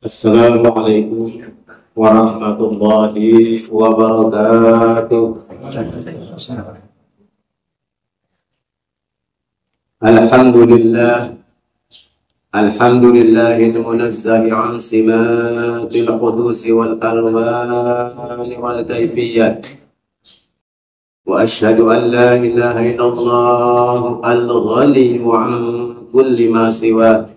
Assalamualaikum warahmatullahi wabarakatuh. Alhamdulillah, alhamdulillahil munazzah an simatil qudus wal alwan wal kayfiyat. Wa ashhadu an la ilaha illallah al-ghani an kulli ma siwa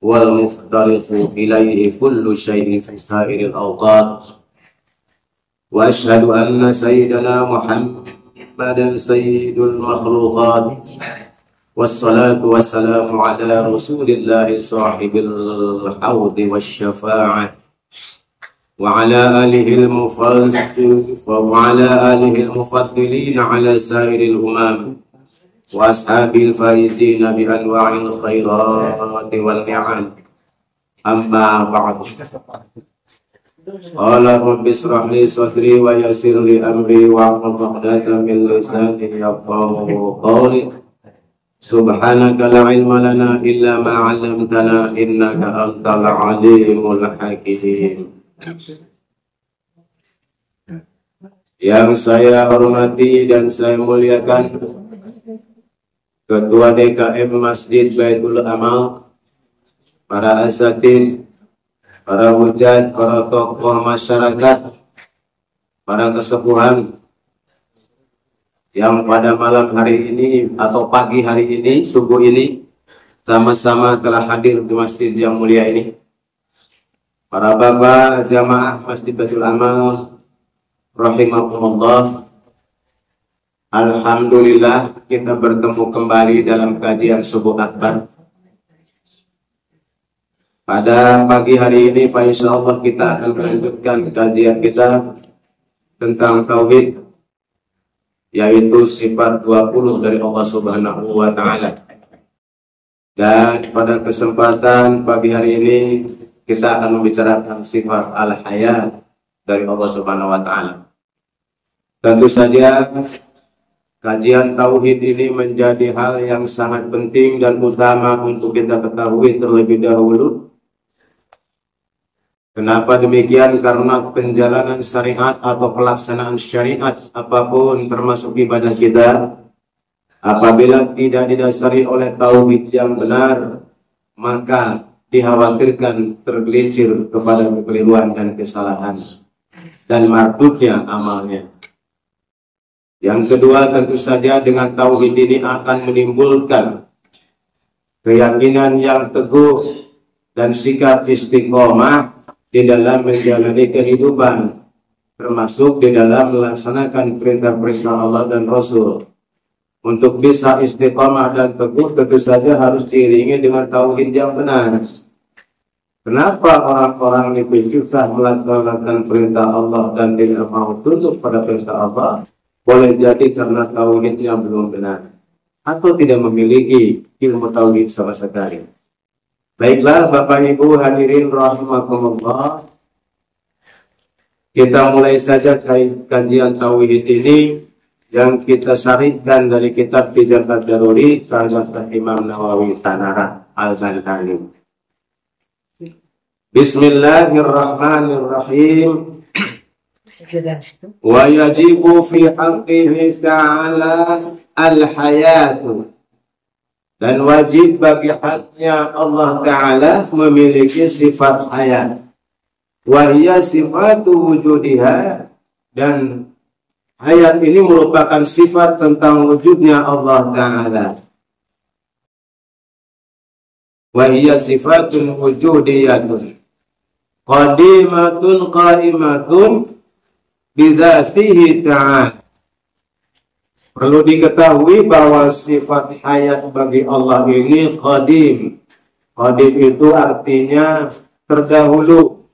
wal muftariqu ilaihi kullu syai'in fi sa'iril awqat. Wa ashhadu anna sayyidana Muhammadan sayyidul makhluqat. Wassalatu wassalamu ala rasulillahi sahibil hawdi wasyafa'ah wa ala alihi al-mufaddilin ala sa'iril umam wa ashabil faizina bi anwa'il khairati wal ni'am. Amma ba'du. Qala rabbi ishrah li sadri wa yassir li amri wa hlul 'uqdatam min lisani yafqahu qawli. Subhanaka la ilma lana illa ma 'allamtana innaka antal alimul hakim. Yang saya hormati dan saya muliakan Ketua DKM Masjid Baitul Amal, para asatid, para hujat, para tokoh masyarakat, para kesepuhan yang pada malam hari ini atau pagi hari ini, subuh ini sama-sama telah hadir di masjid yang mulia ini. Para bapak jamaah Masjid Baitul Amal rahimakumullah. Alhamdulillah kita bertemu kembali dalam kajian subuh akbar. Pada pagi hari ini insyaallah kita akan melanjutkan kajian kita tentang tauhid, yaitu sifat 20 dari Allah Subhanahu wa taala. Dan pada kesempatan pagi hari ini kita akan membicarakan sifat al-hayat dari Allah Subhanahu wa taala. Tentu saja kajian tauhid ini menjadi hal yang sangat penting dan utama untuk kita ketahui terlebih dahulu. Kenapa demikian? Karena penjalanan syariat atau pelaksanaan syariat apapun termasuk ibadah kita, apabila tidak didasari oleh tauhid yang benar, maka dikhawatirkan tergelincir kepada kekeliruan dan kesalahan dan mardudnya amalnya. Yang kedua, tentu saja dengan tauhid ini akan menimbulkan keyakinan yang teguh dan sikap istiqomah di dalam menjalani kehidupan, termasuk di dalam melaksanakan perintah-perintah Allah dan Rasul. Untuk bisa istiqomah dan teguh tentu saja harus diiringi dengan tauhid yang benar. Kenapa orang-orang itu susah melaksanakan perintah Allah dan tidak mau tunduk pada perintah Allah? Boleh jadi karena tauhidnya belum benar atau tidak memiliki ilmu tauhid sama sekali. Baiklah Bapak Ibu hadirin rahimakumullah, kita mulai saja kajian tauhid ini yang kita syarihkan dari kitab Tijarat Daruri karya Imam Nawawi Tanara Al-Bantani. Bismillahirrahmanirrahim. Wa yajibu fi haqqihi ta'ala al-hayatu, dan wajib bagi haknya Allah Ta'ala memiliki sifat hayat. Wa hiya sifatu wujudiha, dan hayat ini merupakan sifat tentang wujudnya Allah Ta'ala. Wa hiya sifatun wujudiyatun qadimatun qaimatun bidzatihi ta'ala. Perlu diketahui bahwa sifat hayat bagi Allah ini qadim. Qadim itu artinya terdahulu.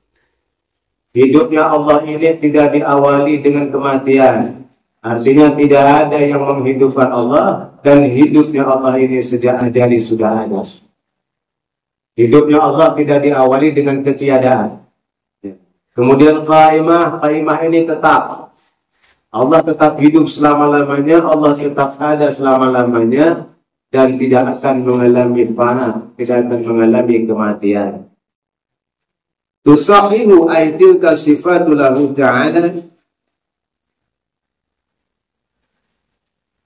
Hidupnya Allah ini tidak diawali dengan kematian. Artinya tidak ada yang menghidupkan Allah, dan hidupnya Allah ini sejak ajali sudah ada. Hidupnya Allah tidak diawali dengan ketiadaan. Kemudian qaimah ini tetap. Allah tetap hidup selama-lamanya, Allah tetap ada selama-lamanya, dan tidak akan mengalami fana, tidak akan mengalami kematian. Tusahihu aitilka sifatulahu ta'ala.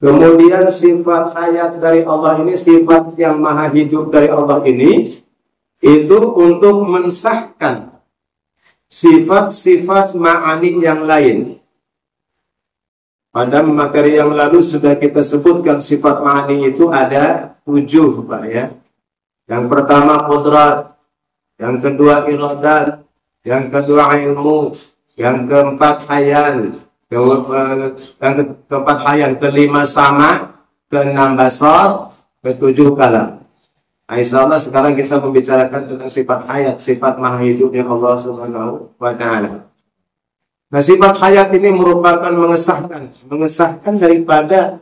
Kemudian sifat hayat dari Allah ini, sifat yang maha hidup dari Allah ini, itu untuk mensahkan sifat-sifat ma'ani yang lain. Pada materi yang lalu sudah kita sebutkan sifat ma'ani itu ada 7, Pak ya. Yang pertama qudrat, yang kedua iradat, yang kedua ilmu, yang keempat hayal, yang keempat hayal, kelima sama, keenam basar, ketujuh kalam. Nah, insyaallah sekarang kita membicarakan tentang sifat hayat, sifat maha hidupnya Allah Subhanahu wa ta'ala. Nah, sifat hayat ini merupakan mengesahkan daripada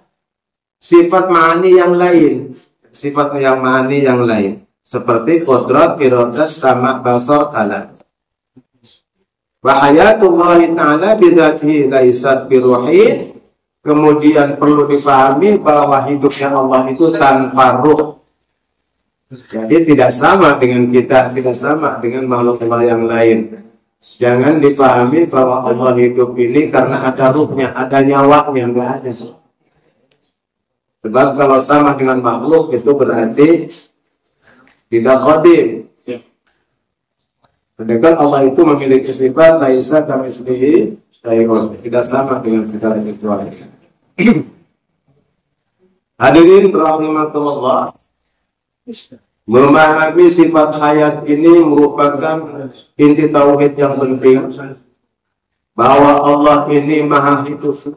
sifat ma'ani yang lain. Sifat yang ma'ani yang lain. Seperti qudrat, iradat, sama, basar, kalam. Wa hayatullahi ta'ala bidatihi laisat biruhin. Kemudian perlu dipahami bahwa hidupnya Allah itu tanpa ruh. Jadi tidak sama dengan kita, tidak sama dengan makhluk Allah yang lain. Jangan dipahami bahwa Allah hidup ini karena ada ruhnya, ada nyawanya, enggak ada. Sebab kalau sama dengan makhluk itu berarti tidak qadim. Sedangkan Allah itu memiliki sifat laisa kamitslihi syai'un, tidak sama dengan segala sesuatu. Hadirin rahimakumullah, memahami sifat hayat ini merupakan inti tauhid yang penting, bahwa Allah ini maha hidup.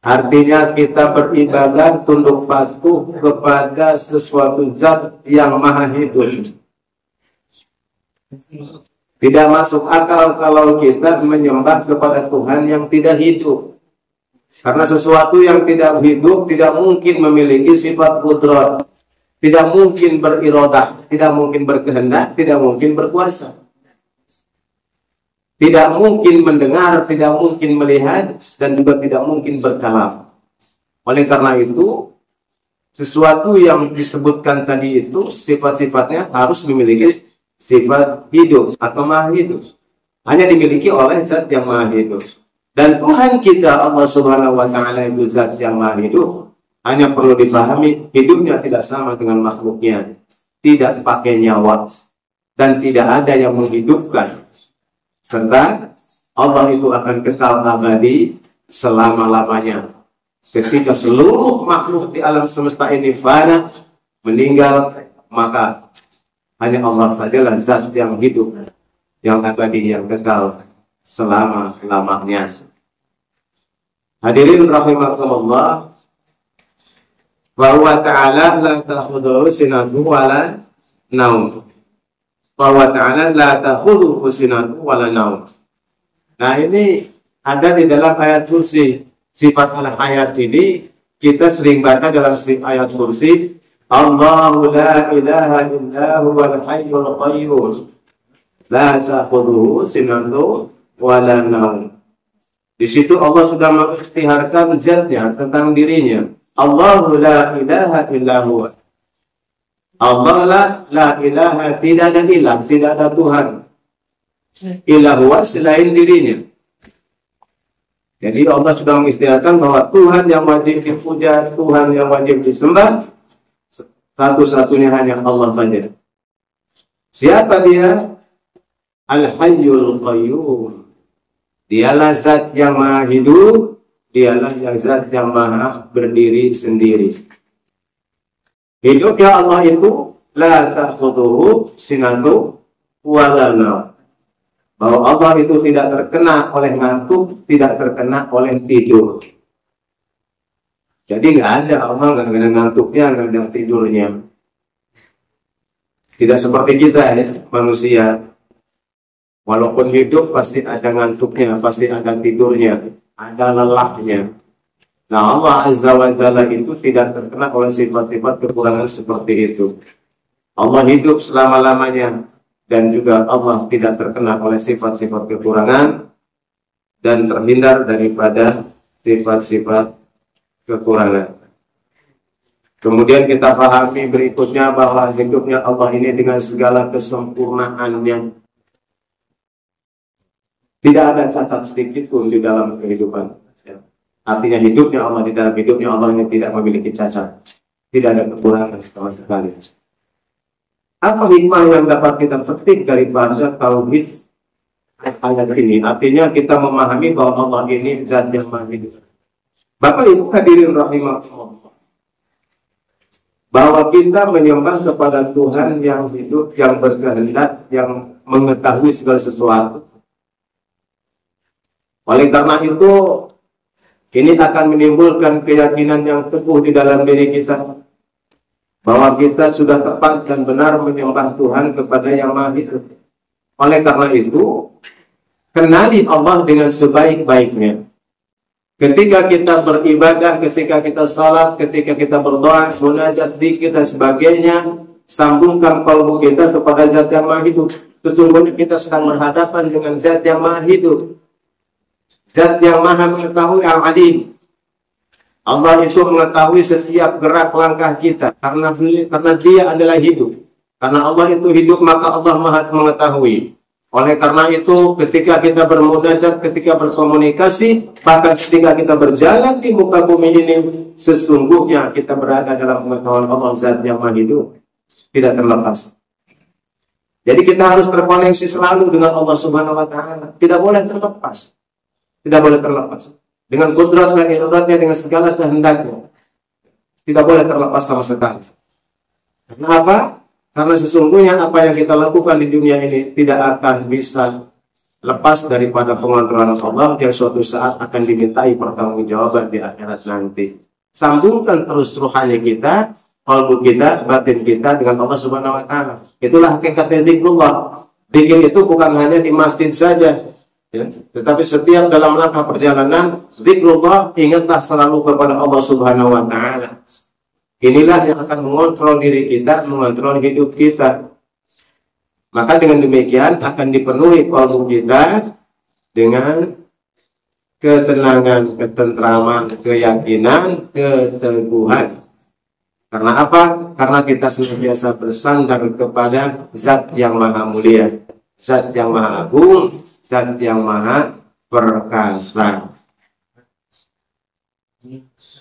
Artinya kita beribadah tunduk patuh kepada sesuatu zat yang maha hidup. Tidak masuk akal kalau kita menyembah kepada Tuhan yang tidak hidup. Karena sesuatu yang tidak hidup tidak mungkin memiliki sifat qudrat, tidak mungkin berirodah, tidak mungkin berkehendak, tidak mungkin berkuasa. Tidak mungkin mendengar, tidak mungkin melihat, dan juga tidak mungkin berkalam. Oleh karena itu, sesuatu yang disebutkan tadi itu sifat-sifatnya harus memiliki sifat hidup atau maha hidup. Hanya dimiliki oleh zat yang maha hidup. Dan Tuhan kita Allah Subhanahu wa ta'ala itu zat yang maha hidup. Hanya perlu dipahami, hidupnya tidak sama dengan makhluknya. Tidak pakai nyawa. Dan tidak ada yang menghidupkan. Serta Allah itu akan kekal abadi selama-lamanya. Ketika seluruh makhluk di alam semesta ini fana, meninggal, maka hanya Allah sajalah zat yang hidup, yang abadi, yang kekal selama-lamanya. Hadirin rahimakumullah, bahwa ta'ala la ta'khudhuhu sinatun wala naum. Bahwa ta'ala la ta'khudhuhu sinatun wala naum. Nah, ini ada di dalam ayat kursi. Sifat al-hayat ini kita sering baca dalam ayat kursi. Allahu la ilaha illa huwal hayyul qayyum la ta'khudhuhu sinatun wala naum. Di situ Allah sudah mengistiharkan zatnya tentang dirinya. Allahu la ilaha illa huwa. Allah la ilaha, tidak ada ilah, tidak ada Tuhan. Illa huwa, selain dirinya. Jadi Allah sudah mengistiharkan bahwa Tuhan yang wajib dipuja, Tuhan yang wajib disembah, satu-satunya hanya Allah saja. Siapa dia? Al-Hayyul Qayyum. Dialah zat yang maha hidup, dialah yang zat yang maha berdiri sendiri. Hidupnya Allah itu la ta'khudhuhu sinatun wala naum. Bahwa Allah itu tidak terkena oleh ngantuk, tidak terkena oleh tidur. Jadi nggak ada, Allah nggak ada ngantuknya, nggak ada tidurnya. Tidak seperti kita ya, manusia. Walaupun hidup pasti ada ngantuknya, pasti ada tidurnya, ada lelahnya. Nah, Allah Azza wa Jalla itu tidak terkena oleh sifat-sifat kekurangan seperti itu. Allah hidup selama-lamanya, dan juga Allah tidak terkena oleh sifat-sifat kekurangan dan terhindar daripada sifat-sifat kekurangan. Kemudian kita pahami berikutnya bahwa hidupnya Allah ini dengan segala kesempurnaannya. Tidak ada cacat sedikit pun di dalam kehidupan. Ya. Artinya hidupnya Allah, di dalam hidupnya Allah ini tidak memiliki cacat. Tidak ada kekurangan sama sekali. Apa hikmah yang dapat kita petik daripada tauhid ayat ini? Artinya kita memahami bahwa Allah ini zat yang maha hidup. Bapak Ibu hadirin rahimahullah, bahwa kita menyembah kepada Tuhan yang hidup, yang berkehendak, yang mengetahui segala sesuatu. Oleh karena itu, ini akan menimbulkan keyakinan yang teguh di dalam diri kita, bahwa kita sudah tepat dan benar menyembah Tuhan kepada yang maha hidup. Oleh karena itu, kenali Allah dengan sebaik-baiknya. Ketika kita beribadah, ketika kita salat, ketika kita berdoa, munajat, dzikir dan sebagainya, sambungkan qalbu kita kepada zat yang maha hidup. Sesungguhnya kita sedang berhadapan dengan zat yang maha hidup, zat yang maha mengetahui, al-alim. Allah itu mengetahui setiap gerak langkah kita karena dia adalah hidup. Karena Allah itu hidup, maka Allah maha mengetahui. Oleh karena itu, ketika kita bermunajat, ketika berkomunikasi, bahkan ketika kita berjalan di muka bumi ini, sesungguhnya kita berada dalam pengetahuan Allah zat yang maha hidup, tidak terlepas. Jadi kita harus terkoneksi selalu dengan Allah Subhanahu wa Ta'ala, tidak boleh terlepas, tidak boleh terlepas dengan kudrat dan iradanya, dengan segala kehendaknya, tidak boleh terlepas sama sekali. Karena apa? Karena sesungguhnya apa yang kita lakukan di dunia ini tidak akan bisa lepas daripada pengontrolan Allah yang suatu saat akan dimintai pertanggungjawaban di akhirat nanti. Sambungkan terus ruhani kita, qalbu kita, batin kita dengan Allah Subhanahu wa Ta'ala. Itulah hakikatnya zikrullah. Zikir itu bukan hanya di masjid saja, ya, tetapi setiap dalam langkah perjalanan zikrullah, ingatlah selalu kepada Allah Subhanahu wa Ta'ala. Inilah yang akan mengontrol diri kita, mengontrol hidup kita. Maka dengan demikian akan dipenuhi qalbu kita dengan ketenangan, ketentraman, keyakinan, keteguhan. Karena apa? Karena kita senantiasa bersandar kepada zat yang maha mulia, zat yang maha agung, zat yang maha perkasa.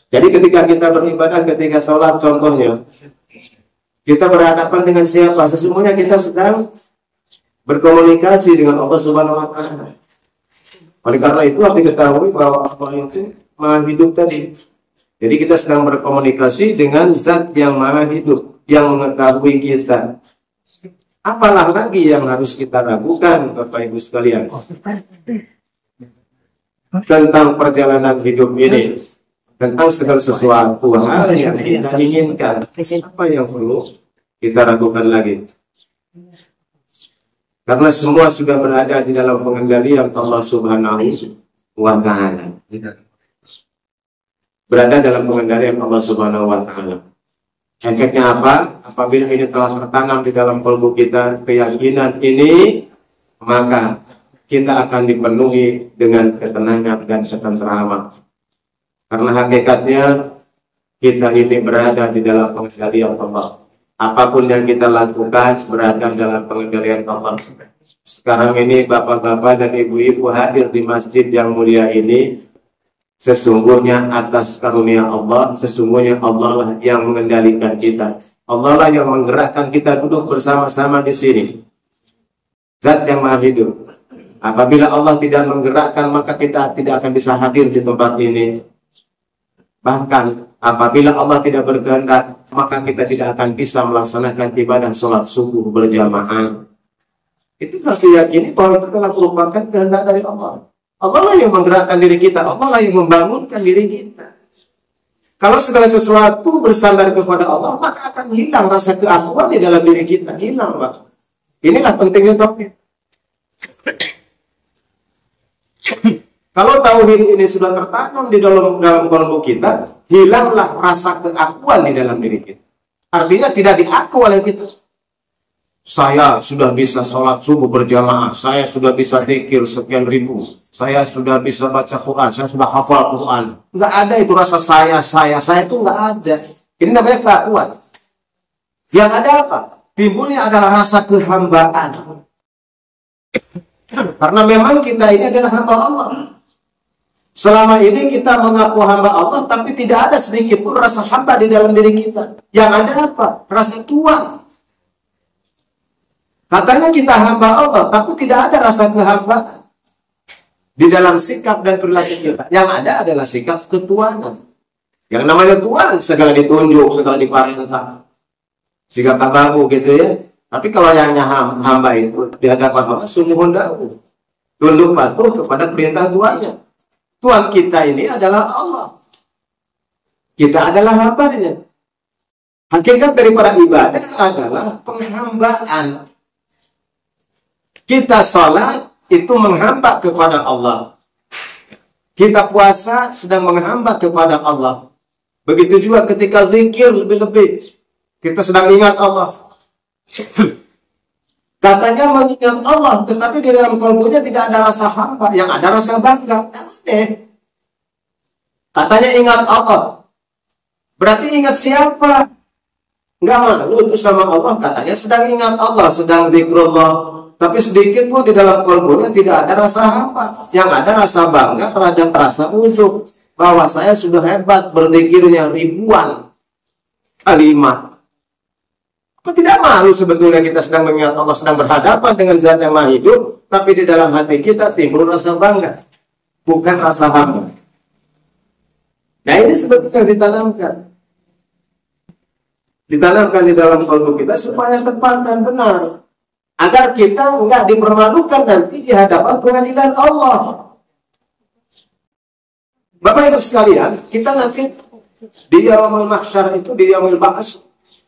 Jadi ketika kita beribadah, ketika sholat contohnya, kita berhadapan dengan siapa? Sesungguhnya kita sedang berkomunikasi dengan Allah Subhanahu wa Ta'ala. Oleh karena itu harus diketahui bahwa Allah itu maha hidup tadi. Jadi kita sedang berkomunikasi dengan zat yang maha hidup, yang mengetahui kita. Apalah lagi yang harus kita ragukan, Bapak Ibu sekalian, tentang perjalanan hidup ini, tentang segala sesuatu hal yang kita inginkan. Apa yang perlu kita ragukan lagi? Karena semua sudah berada di dalam pengendalian Allah Subhanahu wa Ta'ala. Berada dalam pengendalian Allah Subhanahu wa Ta'ala. Efeknya apa? Apabila ini telah tertanam di dalam kalbu kita, keyakinan ini, maka kita akan dipenuhi dengan ketenangan dan ketenteraman. Karena hakikatnya kita ini berada di dalam pengendalian Allah. Apapun yang kita lakukan berada dalam pengendalian Allah. Sekarang ini bapak-bapak dan ibu-ibu hadir di masjid yang mulia ini, sesungguhnya atas karunia Allah, sesungguhnya Allah lah yang mengendalikan kita. Allah lah yang menggerakkan kita duduk bersama-sama di sini. Zat yang maha hidup. Apabila Allah tidak menggerakkan, maka kita tidak akan bisa hadir di tempat ini. Bahkan apabila Allah tidak berkehendak, maka kita tidak akan bisa melaksanakan ibadah sholat subuh berjamaah. Itu harus diyakini bahwa itu telah merupakan kehendak dari Allah. Allah lah yang menggerakkan diri kita, Allah lah yang membangunkan diri kita. Kalau segala sesuatu bersandar kepada Allah, maka akan hilang rasa keakuan di dalam diri kita. Hilang, Pak. Inilah pentingnya tauhid. Kalau tauhid ini sudah tertanam di dalam kalbu kita, hilanglah rasa keakuan di dalam diri kita. Artinya tidak diaku oleh kita. Saya sudah bisa sholat subuh berjamaah, saya sudah bisa zikir sekian ribu, saya sudah bisa baca Quran, saya sudah hafal Quran. Nggak ada itu rasa saya itu nggak ada. Ini namanya keakuan. Yang ada apa? Timbulnya adalah rasa kehambaan. Karena memang kita ini adalah hamba Allah. Selama ini kita mengaku hamba Allah, tapi tidak ada sedikit pun rasa hamba di dalam diri kita. Yang ada apa? Rasa tuan. Katanya kita hamba Allah, tapi tidak ada rasa kehambaan di dalam sikap dan perilaku kita. Yang ada adalah sikap ketuanan. Yang namanya tuan, segala ditunjuk, segala diperintah. Sikap kabaku gitu ya. Tapi kalau yang hamba itu di hadapan Allah, sungguh hendaku tunduk patuh kepada perintah tuannya. Tuhan kita ini adalah Allah. Kita adalah hambanya. Hakikat daripada ibadah adalah penghambaan. Kita sholat itu menghamba kepada Allah. Kita puasa sedang menghamba kepada Allah. Begitu juga ketika zikir lebih-lebih. Kita sedang ingat Allah. Katanya mengingat Allah, tetapi di dalam kalbunya tidak ada rasa hamba, yang ada rasa bangga. Aneh. Katanya ingat Allah, berarti ingat siapa? Enggak malu itu sama Allah. Katanya sedang ingat Allah, sedang zikrullah, tapi sedikit pun di dalam kalbunya tidak ada rasa hamba, yang ada rasa bangga, terhadap rasa ujub bahwa saya sudah hebat berzikirnya ribuan kalimat. Tidak malu sebetulnya kita sedang mengingat Allah, sedang berhadapan dengan Zat yang Maha Hidup, tapi di dalam hati kita timbul rasa bangga, bukan rasa hamba. Nah ini sebetulnya ditanamkan di dalam kalbu kita supaya tepat dan benar, agar kita enggak dipermalukan nanti di hadapan pengadilan Allah. Bapak Ibu sekalian, kita nanti di yaumul mahsyar itu, di yaumul ba'ats,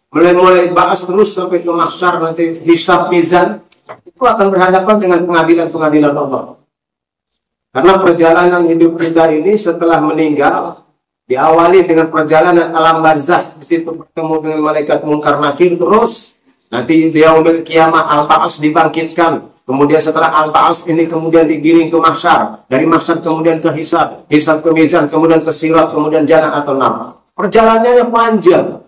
mulai bahas terus sampai ke mahsyar, nanti hisab mizan, itu akan berhadapan dengan pengadilan-pengadilan Allah. Karena perjalanan hidup kita ini setelah meninggal diawali dengan perjalanan alam barzah, di situ bertemu dengan malaikat Munkar Nakir, terus nanti di yaumil kiamah al-ba'ats dibangkitkan. Kemudian setelah al-ba'ats ini kemudian digiring ke mahsyar, dari mahsyar kemudian ke hisab, hisab ke mizan, kemudian ke sirat, kemudian jannah atau nar. Perjalanannya panjang.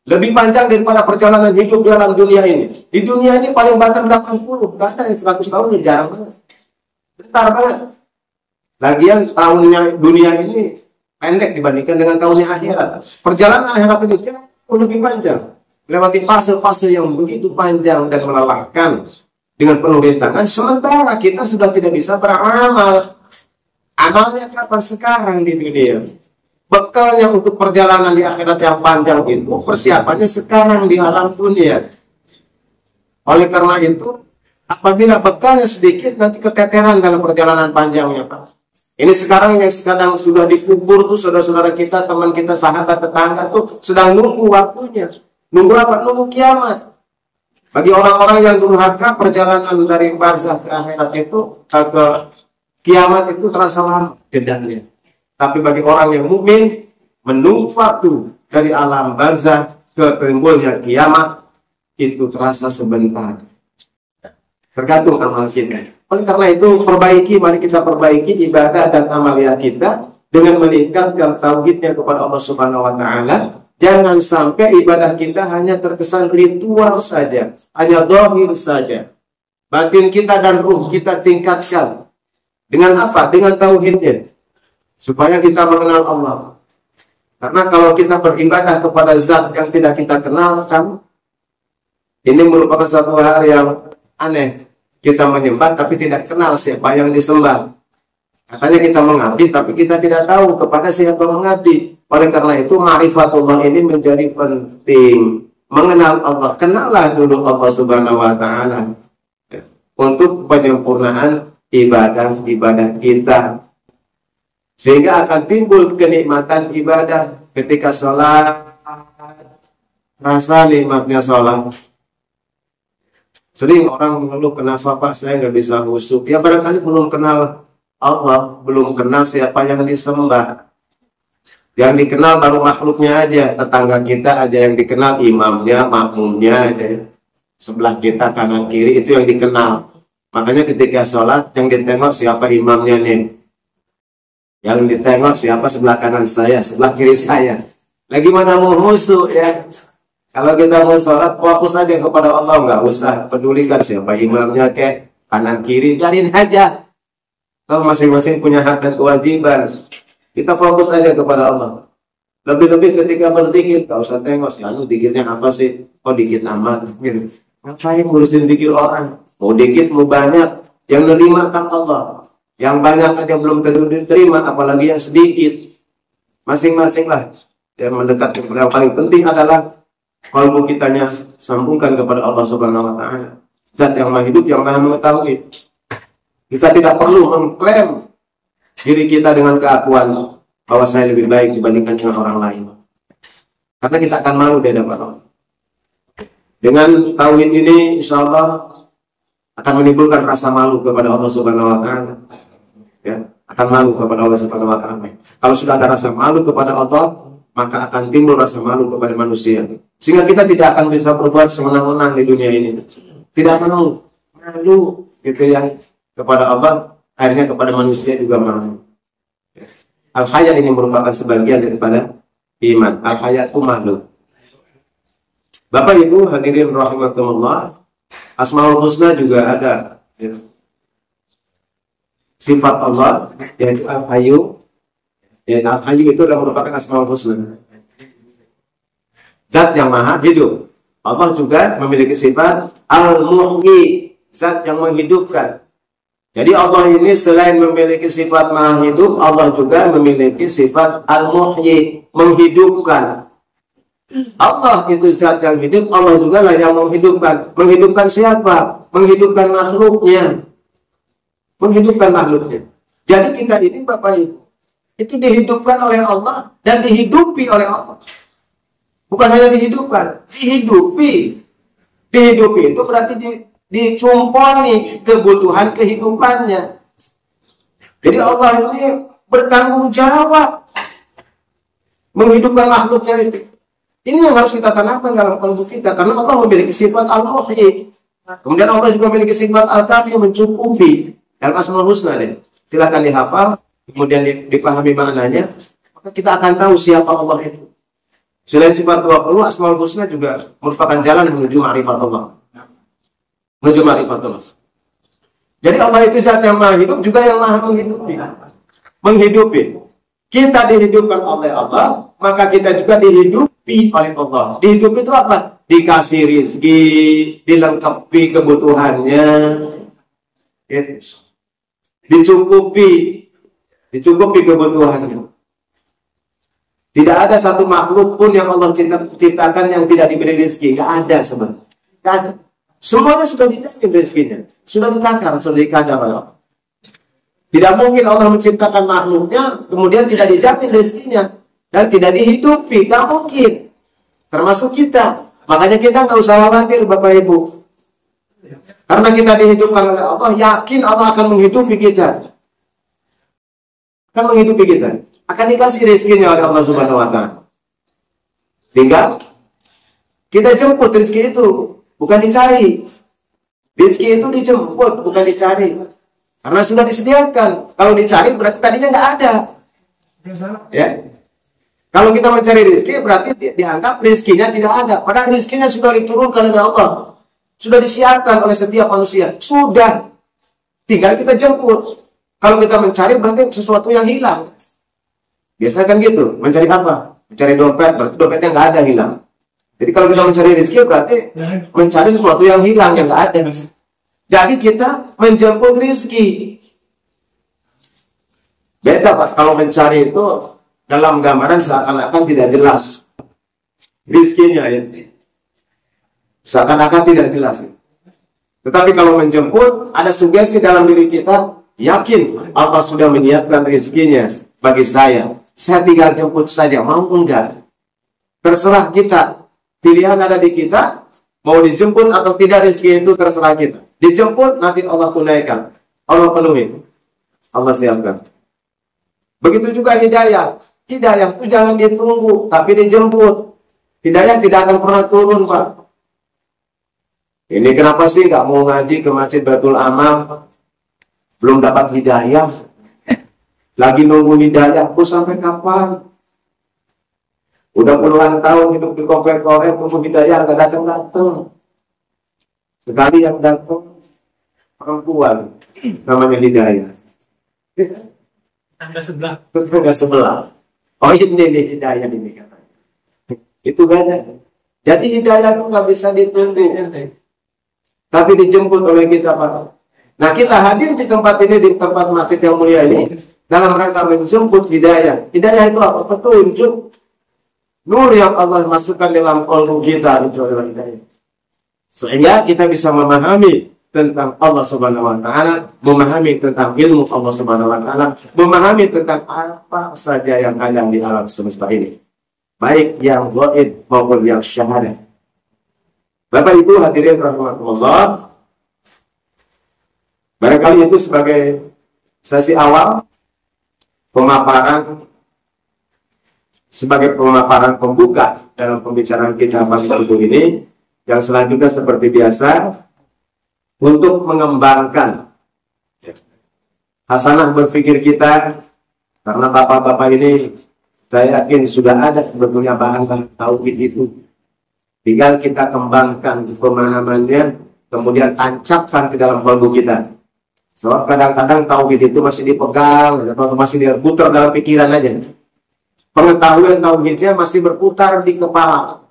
Lebih panjang daripada perjalanan hidup dalam dunia ini. Di dunia ini paling banter 80, gak ada yang 100 tahun, jarang banget. Bentar banget. Lagian tahunnya dunia ini pendek dibandingkan dengan tahunnya akhirat. Perjalanan akhirat itu jauh lebih panjang. Melewati fase-fase yang begitu panjang dan melelahkan dengan penuh rintangan. Sementara kita sudah tidak bisa beramal. Amalnya kapan? Sekarang di dunia. Bekalnya untuk perjalanan di akhirat yang panjang itu persiapannya sekarang di alam dunia. Oleh karena itu, apabila bekalnya sedikit, nanti keteteran dalam perjalanan panjangnya, Pak. Ini sekarang yang sekarang sudah dikubur tuh saudara-saudara kita, teman kita, sahabat, tetangga tuh sedang nunggu waktunya. Nunggu apa? Nunggu kiamat. Bagi orang-orang yang durhaka, perjalanan dari barzah ke akhirat itu ke kiamat itu terasa lama jedanya. Tapi bagi orang yang mukmin, menunggu waktu dari alam barzah ke timbulnya kiamat itu terasa sebentar. Tergantung amal kita. Oleh karena itu mari kita perbaiki ibadah dan amalia kita dengan meningkatkan tauhidnya kepada Allah Subhanahu wa taala. Jangan sampai ibadah kita hanya terkesan ritual saja, hanya zahir saja. Batin kita dan ruh kita tingkatkan. Dengan apa? Dengan tauhidnya. Supaya kita mengenal Allah. Karena kalau kita beribadah kepada zat yang tidak kita kenal, kan ini merupakan suatu hal yang aneh. Kita menyembah tapi tidak kenal siapa yang disembah. Katanya kita mengabdi tapi kita tidak tahu kepada siapa mengabdi. Oleh karena itu ma'rifatullah ini menjadi penting. Mengenal Allah. Kenallah dulu Allah Subhanahu wa taala untuk penyempurnaan ibadah kita. Sehingga akan timbul kenikmatan ibadah ketika sholat. Rasa nikmatnya sholat. Sering orang mengeluh, kenapa Pak saya nggak bisa khusyuk? Ya barangkali belum kenal Allah, belum kenal siapa yang disembah. Yang dikenal baru makhluknya aja, tetangga kita aja yang dikenal, imamnya, makmumnya aja. Sebelah kita kanan kiri itu yang dikenal. Makanya ketika sholat yang ditengok siapa imamnya nih. Yang ditengok siapa sebelah kanan saya, sebelah kiri saya. Lagi mana mau khusyuk ya? Kalau kita mau sholat, fokus aja kepada Allah, nggak usah pedulikan siapa imamnya kek, kanan kiri, biarin aja. Kalau masing-masing punya hak dan kewajiban, kita fokus aja kepada Allah. Lebih-lebih ketika berzikir, gak usah tengok sih, zikirnya apa sih? Oh dikit amat, gitu. Ngapain ngurusin zikir orang? Mau dikit, mau banyak, yang nerima kan Allah. Yang banyak aja belum tentu diterima, apalagi yang sedikit. Masing-masing lah. Yang mendekat, yang paling penting adalah kalbu kitanya sambungkan kepada Allah Subhanahu wa Ta'ala. Zat yang maha hidup, yang maha mengetahui. Kita tidak perlu mengklaim diri kita dengan keakuan bahwa saya lebih baik dibandingkan dengan orang lain. Karena kita akan malu di hadapan Allah. Dengan tauhid ini, insya Allah akan menimbulkan rasa malu kepada Allah Subhanahu wa Ta'ala. Ya, akan malu kepada Allah Subhanahu wa Ta'ala. Kalau sudah ada rasa malu kepada Allah, maka akan timbul rasa malu kepada manusia. Sehingga kita tidak akan bisa berbuat semena-mena di dunia ini. Tidak malu gitu ya. Kepada Allah, akhirnya kepada manusia juga malu. Al-haya ini merupakan sebagian daripada iman. Al-haya itu malu. Bapak Ibu hadirin rahimakumullah, Asmaul Husna juga ada ya. Sifat Allah yaitu Al-Hayyu. Ya, Al-Hayyu itu adalah merupakan Asmaul Husna. Zat yang maha hidup. Allah juga memiliki sifat Al-Muhyi, zat yang menghidupkan. Jadi Allah ini selain memiliki sifat maha hidup, Allah juga memiliki sifat Al-Muhyi, menghidupkan. Allah itu zat yang hidup, Allah juga lah yang menghidupkan. Menghidupkan siapa? Menghidupkan makhluknya. Menghidupkan makhluknya. Jadi kita ini Bapak Ibu, itu dihidupkan oleh Allah dan dihidupi oleh Allah. Bukan hanya dihidupkan, dihidupi. Dihidupi itu berarti dicumponi kebutuhan kehidupannya. Jadi Allah ini bertanggung jawab menghidupkan makhluknya itu. Ini yang harus kita tanamkan dalam kalbu kita, karena Allah memiliki sifat Al-Muhyi. Kemudian Allah juga memiliki sifat Al-Kafi yang mencukupi. Dalam Asmaul Husna deh. Silakan dihafal, kemudian dipahami maknanya, maka kita akan tahu siapa Allah itu. Selain sifat 20, Asmaul Husna juga merupakan jalan menuju ma'rifat Allah. Menuju ma'rifat Allah. Jadi Allah itu zat yang maha hidup, juga yang maha menghidupi. Menghidupi. Kita dihidupkan oleh Allah, maka kita juga dihidupi oleh Allah. Dihidupi itu apa? Dikasih rizki, dilengkapi kebutuhannya, dicukupi kebutuhannya. Tidak ada satu makhluk pun yang Allah ciptakan yang tidak diberi rizki. Tidak ada sebenarnya. Tidak ada. Semuanya sudah dijamin rezekinya, sudah ditakar, sudah dikadar. Tidak mungkin Allah menciptakan makhluknya, kemudian tidak dijamin rezekinya dan tidak dihidupi. Tidak mungkin. Termasuk kita. Makanya kita nggak usah khawatir, Bapak Ibu. Karena kita dihidupkan oleh Allah, yakin Allah akan menghidupi kita. Akan menghidupi kita. Akan dikasih rezekinya oleh Allah Subhanahu wa Ta'ala. Tinggal kita jemput rezeki itu. Bukan dicari. Rezeki itu dijemput, bukan dicari. Karena sudah disediakan. Kalau dicari berarti tadinya nggak ada. Ya. Kalau kita mencari rezeki berarti dianggap rezekinya tidak ada. Padahal rezekinya sudah diturunkan oleh Allah. Sudah disiapkan oleh setiap manusia. Sudah. Tinggal kita jemput. Kalau kita mencari berarti sesuatu yang hilang. Biasanya kan gitu. Mencari apa? Mencari dompet, berarti dompetnya nggak ada, hilang. Jadi kalau kita mencari rezeki berarti mencari sesuatu yang hilang, yang nggak ada. Jadi kita menjemput rezeki. Beda Pak, kalau mencari itu dalam gambaran seakan-akan tidak jelas rezekinya ya. Seakan-akan tidak jelas. Tetapi kalau menjemput, ada sugesti dalam diri kita, yakin Allah sudah menyiapkan rezekinya bagi saya. Saya tinggal jemput saja, mau enggak? Terserah kita. Pilihan ada di kita, mau dijemput atau tidak, rezeki itu terserah kita. Dijemput, nanti Allah tunaikan. Allah penuhi. Allah siapkan. Begitu juga hidayah. Hidayah itu jangan ditunggu, tapi dijemput. Hidayah tidak akan pernah turun, Pak. Ini kenapa sih nggak mau ngaji ke Masjid Baitul Amal? Belum dapat hidayah. Lagi nunggu hidayah, sampai kapan? Udah puluhan tahun hidup di komplek korek, nunggu hidayah nggak datang-datang. Sekali yang datang, perempuan namanya hidayah. Tangga sebelah. Tetangga sebelah. Oh ini hidayah ini katanya. Itu beda. Jadi hidayah itu nggak bisa ditunggu, tapi dijemput oleh kita Pak. Nah kita hadir di tempat ini, di tempat masjid yang mulia ini, dalam rangka menjemput hidayah. Hidayah itu apa? Petunjuk. Nur yang Allah masukkan dalam qalbu kita itu adalah hidayah. Sehingga kita bisa memahami tentang Allah Subhanahu wa taala, memahami tentang ilmu Allah Subhanahu wa taala, memahami tentang apa saja yang ada di alam semesta ini. Baik yang gaib maupun yang syahadat. Bapak Ibu hadirin rahmatullah. Barangkali itu sebagai sesi awal pemaparan, sebagai pemaparan pembuka dalam pembicaraan kita pada waktu ini. Yang selanjutnya seperti biasa untuk mengembangkan hasanah berpikir kita, karena bapak-bapak ini saya yakin sudah ada sebetulnya bahan tauhid itu. Tinggal kita kembangkan pemahamannya, kemudian tancapkan ke dalam kalbu kita. Sebab kadang-kadang tauhid itu masih dipegang atau masih diputar dalam pikiran aja. Pengetahuan tauhidnya masih berputar di kepala.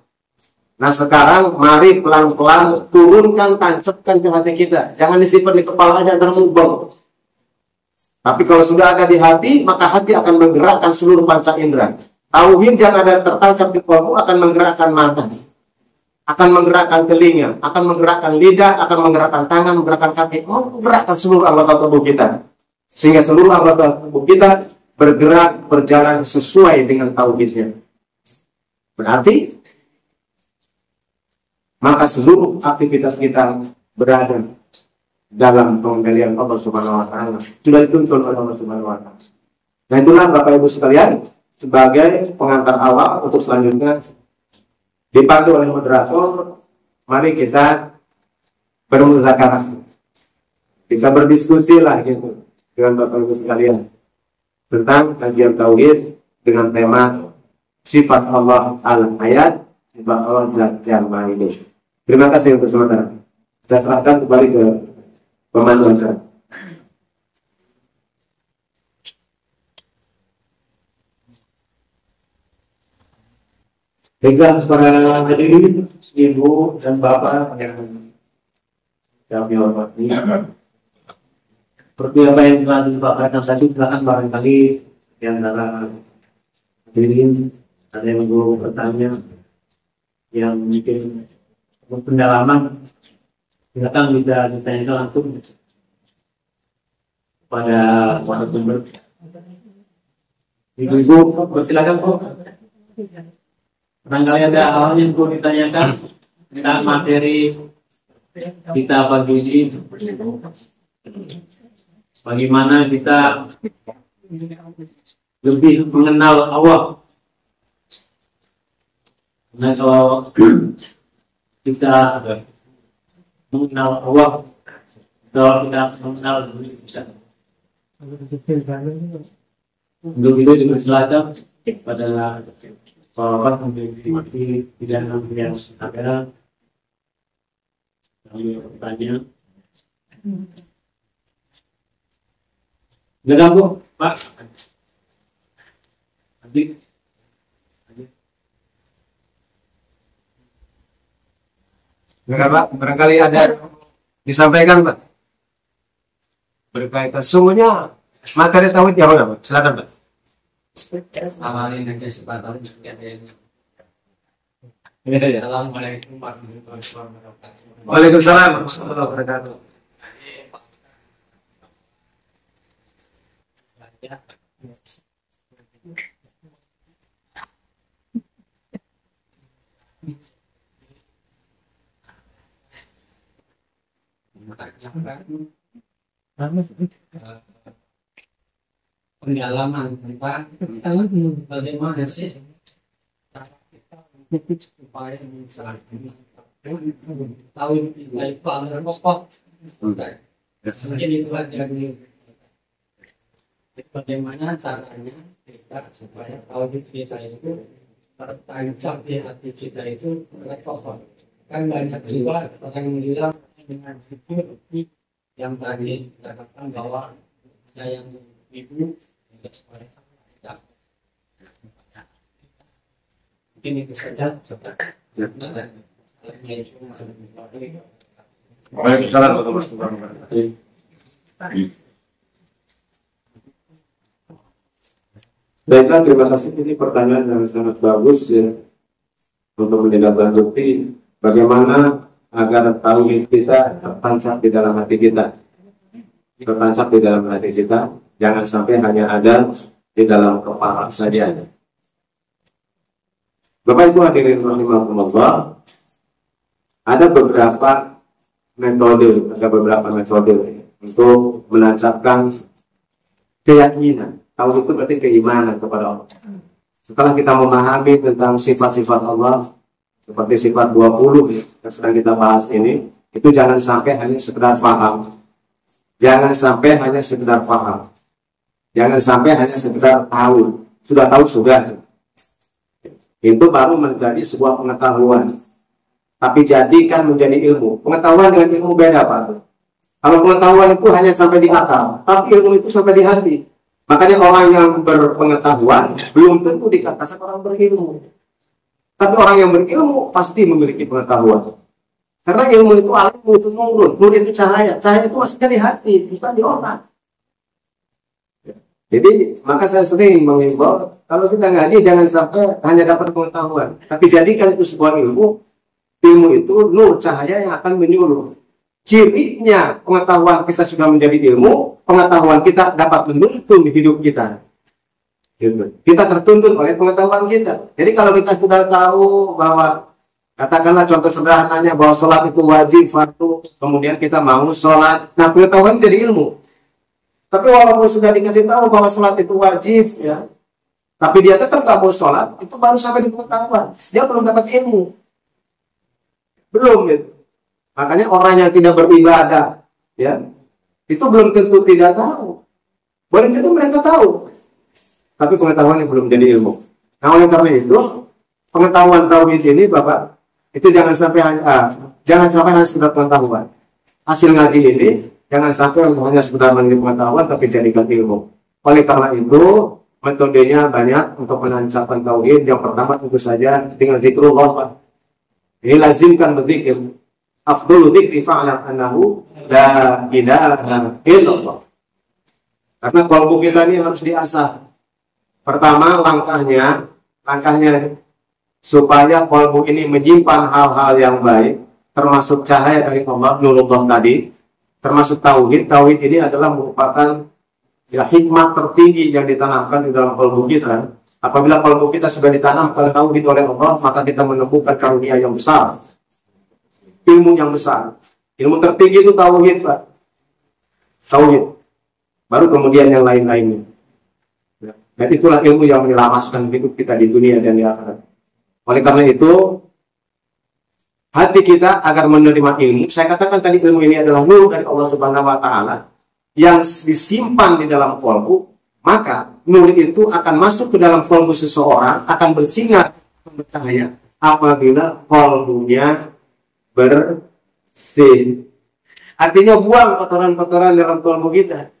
Nah sekarang mari pelan-pelan turunkan, tancapkan ke hati kita. Jangan disimpan di kepala aja termubang. Tapi kalau sudah ada di hati, maka hati akan menggerakkan seluruh panca indera. Tauhid yang ada tertancap di kalbu akan menggerakkan mata, akan menggerakkan telinga, akan menggerakkan lidah, akan menggerakkan tangan, menggerakkan kaki, menggerakkan seluruh anggota tubuh kita. Sehingga seluruh anggota tubuh kita bergerak, berjalan sesuai dengan tauhidnya. Berarti, maka seluruh aktivitas kita berada dalam pengendalian Allah Subhanahu wa taala. Sudah dituntun oleh Allah Subhanahu wa taala. Nah itulah Bapak Ibu sekalian, sebagai pengantar awal untuk selanjutnya dipandu oleh moderator, mari kita bermuzakarah. Kita berdiskusi lah gitu dengan Bapak Ibu sekalian tentang kajian tauhid dengan tema sifat Allah al-ayat, sifat Allah zat yang maha hidup. Terima kasih untuk sementara. Saya serahkan kembali ke pemandu acara. Baiklah para hadirin, ibu dan bapak yang kami hormati, seperti apa yang telah disepakatkan tadi, silakan barangkali di antara hadirin ada yang mau bertanya, yang mungkin pendalaman, silakan bisa ditanyakan langsung pada sumber. Ibu-ibu, silakan kok. Barangkali ada hal yang perlu ditanyakan tentang materi kita pagi ini. Bagaimana kita lebih mengenal Allah. Nah kalau kita mengenal Allah, kalau kita mengenal diri kita, untuk itu dipersilakan pada Bapak menjadi pilihan yang ada. Kami bertanya. Enggak Bu, Pak. Adik. Enggak Pak, barangkali ada disampaikan Pak. Berkaitan sungguhnya materi tauhid yang apa Pak? Silakan Pak. Awalin aja sepatutnya Assalamualaikum warahmatullahi wabarakatuh. Waalaikumsalam warahmatullahi wabarakatuh. Pengalaman tentang bagaimana sih supaya bisa tahu nilai paling pokok. Mungkin itu aja bagaimana caranya kita supaya tahu kita itu tertancap di hati kita itu nilai pokok. Kan banyak juga orang yang bilang dengan zikir yang tadi dikatakan bahwa ada yang ibu mungkin itu saja. Waalaikumsalam warahmatullahi wabarakatuh. Baiklah, terima kasih. Ini pertanyaan yang sangat bagus ya, untuk menindaklanjuti bagaimana agar tauhid kita tertancap di dalam hati kita. Tertancap di dalam hati kita, jangan sampai hanya ada di dalam kepala saja. Bapak Ibu hadirin rahimakumullah, ada beberapa metode untuk menancapkan keyakinan. Tauhid itu berarti keimanan kepada Allah. Setelah kita memahami tentang sifat-sifat Allah, seperti sifat 20 yang sedang kita bahas ini, itu jangan sampai hanya sekedar paham. Jangan sampai hanya sekedar paham. Jangan sampai hanya sekedar tahu. Sudah tahu, sudah. Itu baru menjadi sebuah pengetahuan. Tapi jadikan menjadi ilmu. Pengetahuan dengan ilmu beda, Pak. Kalau pengetahuan itu hanya sampai di akal, tapi ilmu itu sampai di hati. Makanya orang yang berpengetahuan belum tentu dikatakan orang berilmu. Tapi orang yang berilmu pasti memiliki pengetahuan. Karena ilmu itu alimmu, itu nur. Nur itu cahaya. Cahaya itu maksudnya di hati, bukan di otak. Jadi, maka saya sering mengimbau, kalau kita ngaji jangan sampai hanya dapat pengetahuan. Tapi jadikan itu sebuah ilmu. Ilmu itu nur, cahaya yang akan menyuruh. Cirinya pengetahuan kita sudah menjadi ilmu, pengetahuan kita dapat menuntun hidup kita. Kita tertuntun oleh pengetahuan kita. Jadi kalau kita sudah tahu bahwa, katakanlah contoh sederhananya bahwa sholat itu wajib, fardu, kemudian kita mau sholat, nah pengetahuan jadi ilmu. Tapi walaupun sudah dikasih tahu bahwa sholat itu wajib, ya, tapi dia tetap tak mau sholat, itu baru sampai di pengetahuan. Dia belum dapat ilmu. Belum, gitu. Makanya orang yang tidak beribadah, ya, itu belum tentu tidak tahu. Boleh jadi mereka tahu, tapi pengetahuan yang belum jadi ilmu. Nah, oleh karena itu, pengetahuan tauhid ini, Bapak, itu jangan sampai hanya sekedar pengetahuan. Hasil ngaji ini jangan sampai hanya sekedar menjadi pengetahuan, tapi jadikan ilmu. Oleh karena itu, metodenya banyak untuk menancapkan tauhid. Yang pertama tentu saja dengan zikrullah, Pak. Ini lazimkan berzikir. Afdhulu dzikri fa'lam annahu la ilaha illallah. Karena qalbu kita ini harus diasah. Pertama, langkahnya supaya qalbu ini menyimpan hal-hal yang baik, termasuk cahaya dari Allah, nurullah tadi, termasuk tauhid. Tauhid ini adalah merupakan ya, hikmah tertinggi yang ditanamkan di dalam qalbu kita. Apabila qalbu kita sudah ditanamkan tauhid oleh Allah, maka kita menemukan karunia yang besar, ilmu yang besar. Ilmu tertinggi itu tauhid, Pak. Tauhid. Baru kemudian yang lain-lainnya. Dan itulah ilmu yang menyelamatkan hidup kita di dunia dan di akhirat. Oleh karena itu, hati kita agar menerima ilmu, saya katakan tadi ilmu ini adalah nur dari Allah Subhanahu wa Ta'ala yang disimpan di dalam qalbu, maka nur itu akan masuk ke dalam qalbu seseorang, akan bersinar, bercahaya apabila qalbunya bersih. Artinya buang kotoran-kotoran dalam qalbu kita.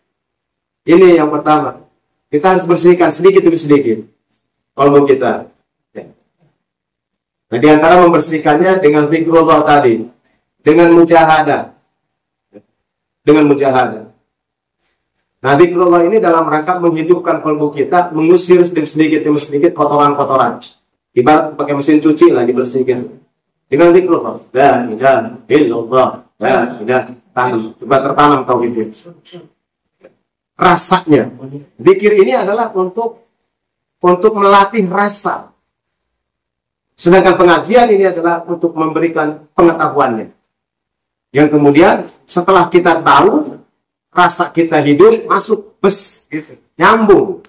Ini yang pertama. Kita harus bersihkan sedikit demi sedikit qalbu kita. Nah, di antara membersihkannya dengan zikrullah tadi, dengan mujahadah. Dengan mujahadah. Nah, zikrullah ini dalam rangka menghidupkan qalbu kita, mengusir sedikit demi sedikit kotoran-kotoran. Ibarat pakai mesin cuci lah, dibersihkan. Dengan zikrullah, la ilaha illallah, la ilaha, tanam, coba tertanam tauhid itu. Rasanya, zikir ini adalah untuk melatih rasa. Sedangkan pengajian ini adalah untuk memberikan pengetahuannya. Yang kemudian setelah kita tahu, rasa kita hidup, masuk, gitu, nyambung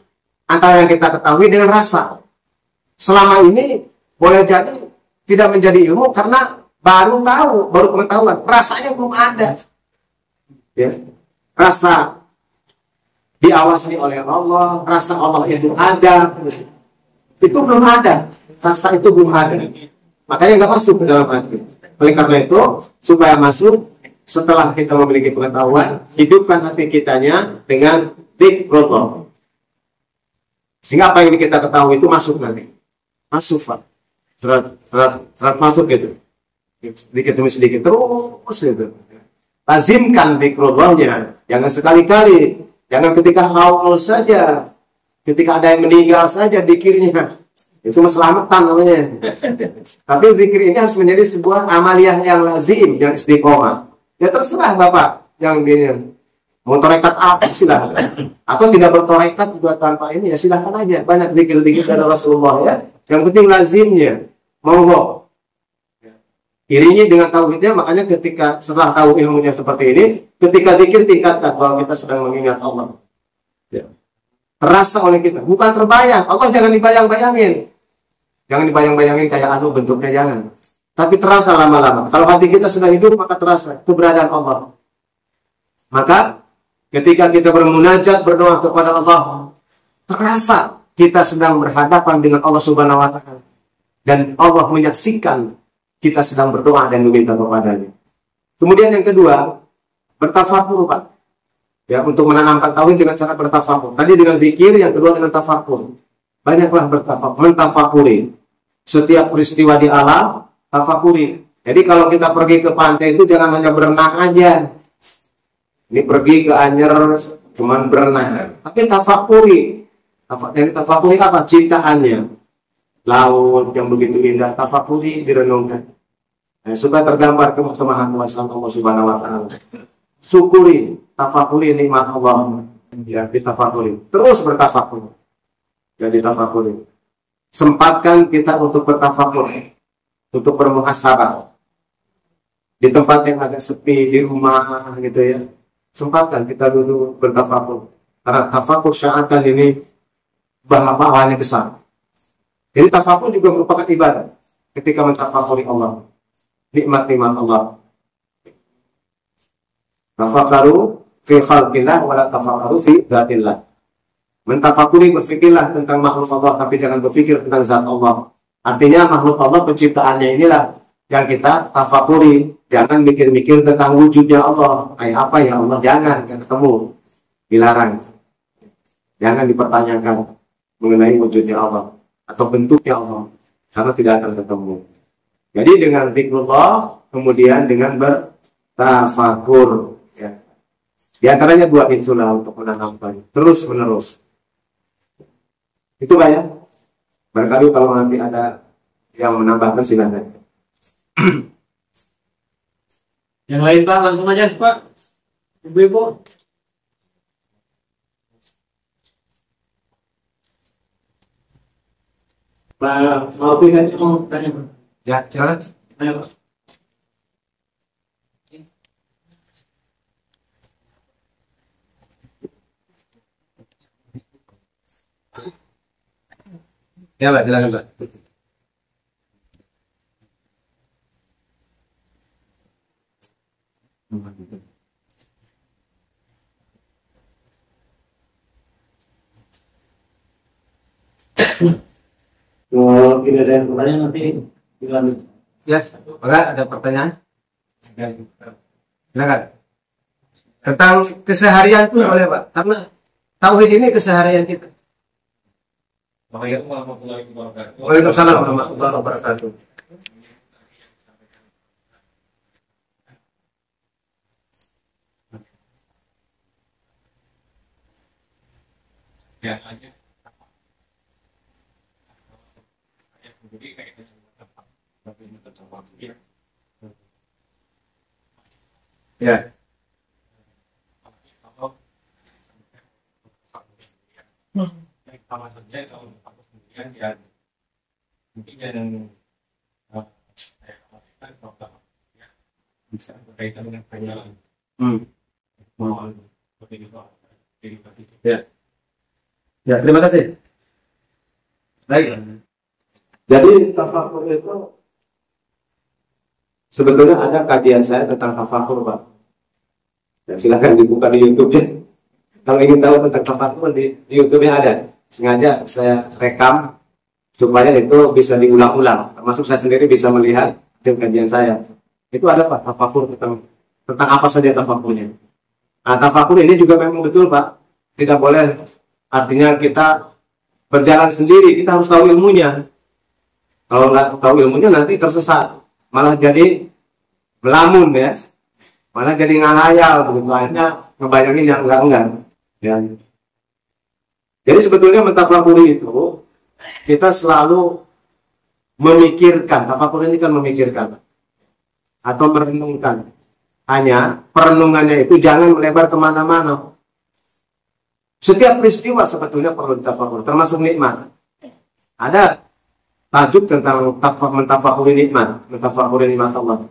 antara yang kita ketahui dengan rasa. Selama ini boleh jadi tidak menjadi ilmu karena baru tahu, baru pengetahuan, rasanya belum ada. Ya. Rasa diawasi oleh Allah, rasa Allah itu ada, itu belum ada, rasa itu belum ada, makanya nggak masuk ke dalam hati. Oleh karena itu, supaya masuk, setelah kita memiliki pengetahuan, hidupkan hati kitanya dengan dzikrullah. Sehingga apa yang kita ketahui itu masuk nanti. Masuk, Pak. Serat masuk gitu. Sedikit demi sedikit terus gitu. Lazimkan dzikrullahnya. Jangan sekali-kali, jangan ketika haul saja, ketika ada yang meninggal saja dikirnya. Itu keselamatan namanya. Tapi zikir ini harus menjadi sebuah amaliyah yang lazim, yang istiqomah. Ya terserah Bapak yang ini mau torekat apa silahkan. Atau tidak bertorekat juga tanpa ini ya silahkan aja. Banyak zikir-zikir dari Rasulullah ya. Yang penting lazimnya. Monggo. Iringi dengan tauhidnya, makanya ketika setelah tahu ilmunya seperti ini, ketika zikir tingkatkan bahwa kita sedang mengingat Allah. Ya. Terasa oleh kita, bukan terbayang. Allah jangan dibayang-bayangin. Jangan dibayang-bayangin kayak anu bentuknya, jangan. Tapi terasa lama-lama. Kalau hati kita sudah hidup, maka terasa keberadaan Allah. Maka ketika kita bermunajat, berdoa kepada Allah, terasa kita sedang berhadapan dengan Allah Subhanahu wa Ta'ala. Dan Allah menyaksikan kita sedang berdoa dan meminta kepadanya. Kemudian yang kedua, bertafakur, Pak. Ya, untuk menanamkan tauhid dengan cara bertafakur. Tadi dengan zikir, yang kedua dengan tafakur. Banyaklah bertafakur, mentafakuri. Setiap peristiwa di alam, tafakuri. Jadi kalau kita pergi ke pantai itu jangan hanya berenang aja. Ini pergi ke Anyer cuman berenang. Tapi tafakuri. Jadi tafakuri apa? Ciptaannya. Laut yang begitu indah, tafakuri, direnungkan. Nah, supaya tergambar kemahan kuasa Allah Subhanahu wa Ta'ala. Syukuri, tafakuri nikmat Allah. Ya, ditafakuri. Terus bertafakur. Ya, ditafakuri. Sempatkan kita untuk bertafakur, untuk bermuhasabah. Di tempat yang agak sepi, di rumah gitu ya. Sempatkan kita dulu bertafakur. Karena tafakur syaitan ini pahalanya besar. Jadi tafakur juga merupakan ibadah. Ketika mentafakuri Allah, nikmat-nikmat Allah. Tafakaru fi khalqillah wa la tafakaru fi dzatillah. Mentafakuri, berfikirlah tentang makhluk Allah, tapi jangan berpikir tentang zat Allah. Artinya makhluk Allah penciptaannya inilah yang kita tafakuri. Jangan mikir-mikir tentang wujudnya Allah. Kayak apa ya Allah? Jangan ketemu. Dilarang. Jangan dipertanyakan mengenai wujudnya Allah atau bentuknya Allah, karena tidak akan ketemu. Jadi dengan zikrullah, kemudian dengan bertafakur. Ya. Di antaranya dua itulah untuk menanamkan terus menerus. Itu Pak ya. Barangkali kalau nanti ada yang menambahkan silahkan. Yang lain Pak, langsung aja Pak. Ibu-ibu. Pak, mau pilih mau tanya Pak? Ya, silakan. Tanya Pak. Ya Pak, silakan Pak. Kalau tidak ada yang bertanya nanti dilanjut. Ya, enggak ada pertanyaan? Silakan. Tentang keseharian pun boleh Pak, karena tauhid ini keseharian kita. Waalaikumsalam warahmatullahi wabarakatuh. Ya, ya. Sama saja kalau aku sendirian ya mungkin yang bisa berkaitan dengan pengenalan. Ya. Ya, terima kasih. Baik. Jadi tafakur itu sebetulnya ada kajian saya tentang tafakur, Pak. Ya, silakan dibuka di YouTube-nya. Kalau ingin tahu tentang tafakur di YouTube-nya ada. Sengaja saya rekam supaya itu bisa diulang-ulang. Termasuk saya sendiri bisa melihat hasil kajian saya. Itu ada Pak tafakur tentang tentang apa saja tafakurnya. Nah, tafakur ini juga memang betul, Pak. Tidak boleh, artinya kita berjalan sendiri, kita harus tahu ilmunya. Kalau nggak tahu ilmunya nanti tersesat, malah jadi melamun ya, malah jadi ngahayal begitu, akhirnya ngebayangin yang enggak ya. Jadi sebetulnya mentafakuri itu kita selalu memikirkan, tafakur ini kan memikirkan atau merenungkan. Hanya perenungannya itu jangan melebar kemana-mana. Setiap peristiwa sebetulnya perlu ditafakur, termasuk nikmat. Ada tajuk tentang mentafakuri nikmat, mentafakuri nikmat Allah.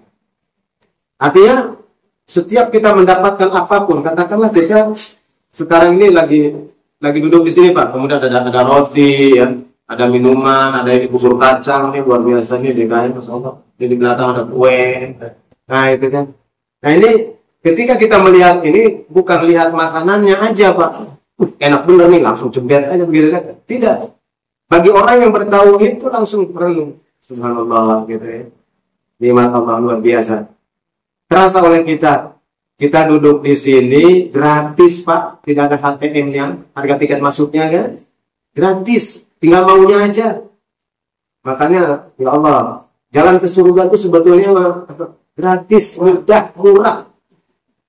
Artinya setiap kita mendapatkan apapun, katakanlah kita sekarang ini lagi duduk di sini, Pak. Kemudian ada roti, ya, ada minuman, ada bubur kacang, ini luar biasa nih, di belakang ada kue. Nah itu kan. Nah ini ketika kita melihat ini bukan lihat makanannya aja, Pak. Enak bener nih, langsung jebet aja begitu kan? Tidak. Bagi orang yang bertauhid itu langsung perenung. Subhanallah gitu ya. Nikmat Allah luar biasa. Terasa oleh kita. Kita duduk di sini gratis, Pak. Tidak ada HTM-nya, harga tiket masuknya kan? Gratis. Tinggal maunya aja. Makanya ya Allah, jalan ke surga itu sebetulnya gratis, mudah, murah.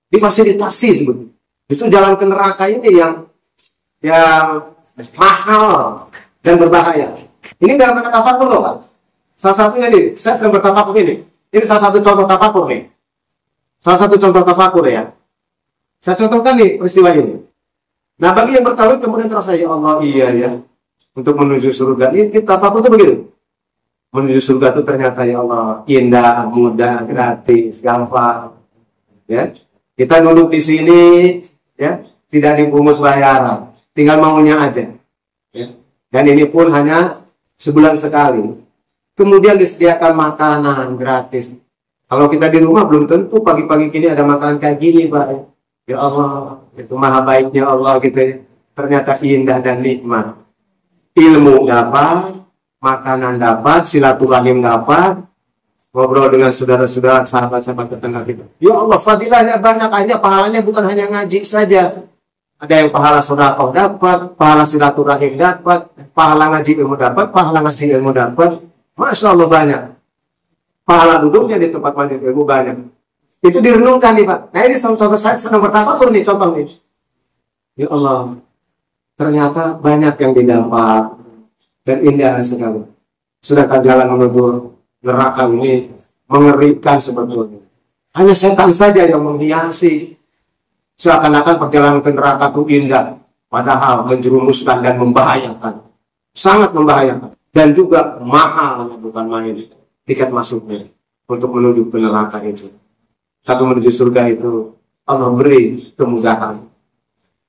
Difasilitasi sebetulnya. Justru jalan ke neraka ini yang mahal dan berbahaya. Ini dalam kata tafakur loh, Pak. Salah satunya nih, saya sedang bertafakur ini. Ini salah satu contoh tafakur nih. Salah satu contoh tafakur ya. Saya contohkan nih peristiwa ini. Nah bagi yang bertauhid kemudian terasa ya Allah iya ya. Untuk menuju surga ini tafakur itu begitu. Menuju surga itu ternyata ya Allah indah, mudah, gratis, gampang. Ya. Kita duduk di sini ya, tidak dipungut bayaran. Tinggal maunya aja. Ya. Dan ini pun hanya sebulan sekali. Kemudian disediakan makanan gratis. Kalau kita di rumah belum tentu pagi-pagi kini ada makanan kayak gini, Pak. Ya Allah, itu maha baiknya Allah gitu ya. Ternyata indah dan nikmat. Ilmu dapat, makanan dapat, silaturahim dapat, ngobrol dengan saudara-saudara, sahabat-sahabat tetangga kita. Ya Allah, fadilahnya banyak, akhirnya pahalanya bukan hanya ngaji saja. Ada yang pahala sedekah dapat, pahala silaturahim dapat, pahala ngaji ilmu dapat, pahala ngasih ilmu dapat. Masya Allah banyak. Pahala duduknya di tempat majelis ilmu banyak. Itu direnungkan nih, Pak. Nah ini contoh saya sedang bertafakur nih, contoh nih. Ya Allah, ternyata banyak yang didapat dan indah sekali. Sedangkan jalan menuju neraka ini mengerikan sebetulnya. Hanya setan saja yang menghiasi. Seakan-akan perjalanan ke neraka itu indah, padahal menjerumuskan dan membahayakan. Sangat membahayakan. Dan juga mahal, bukan main tiket masuknya untuk menuju ke neraka itu. Tapi menuju surga itu Allah beri kemudahan,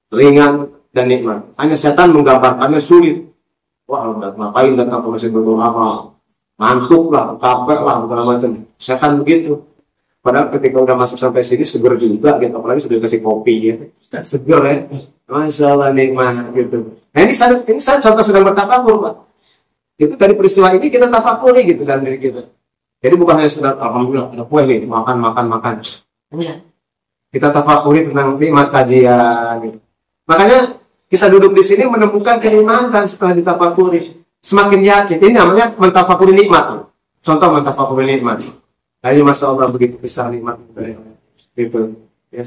ringan dan nikmat. Hanya setan menggambarkannya sulit. Wah, ngapain datang ke masjid berdoa? Ngantuk lah, capek lah, segala macam. Setan begitu. Padahal ketika udah masuk sampai sini seger juga gitu, apalagi sudah kasih kopi gitu. Seger ya. Masya Allah nikmat gitu. Nah ini saya contoh sedang bertafakur, Pak. Itu dari peristiwa ini kita tafakuri gitu dalam diri kita. Jadi bukan hanya sudah alhamdulillah ada kue nih, makan. Kita tafakuri tentang nikmat kajian gitu. Makanya kita duduk di sini menemukan kenikmatan setelah ditafakuri. Semakin yakin. Ini namanya mentafakuri nikmat. Contoh mentafakuri nikmat. Ini Masya Allah begitu besar nikmat gitu. Ya.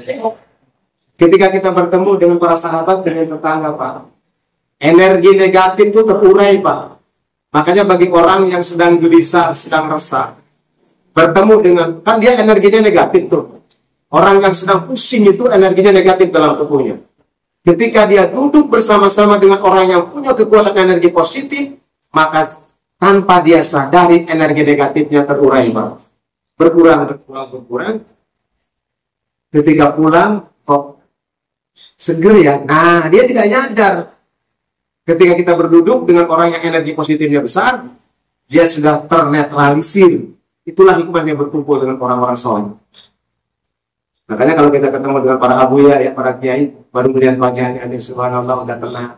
Ketika kita bertemu dengan para sahabat, dengan tetangga, Pak, energi negatif itu terurai, Pak. Makanya bagi orang yang sedang gelisah, sedang resah, bertemu dengan, kan dia energinya negatif tuh. Orang yang sedang pusing itu energinya negatif dalam tubuhnya. Ketika dia duduk bersama-sama dengan orang yang punya kekuatan energi positif, maka tanpa dia sadari energi negatifnya terurai, Pak. Berkurang. Ketika pulang, kok seger ya? Nah, dia tidak nyadar. Ketika kita berduduk dengan orang yang energi positifnya besar, dia sudah ternetralisir. Itulah hikmahnya berkumpul dengan orang-orang soleh. Makanya kalau kita ketemu dengan para abuya, ya para kiai, baru melihat wajahnya, subhanallah, udah tenang.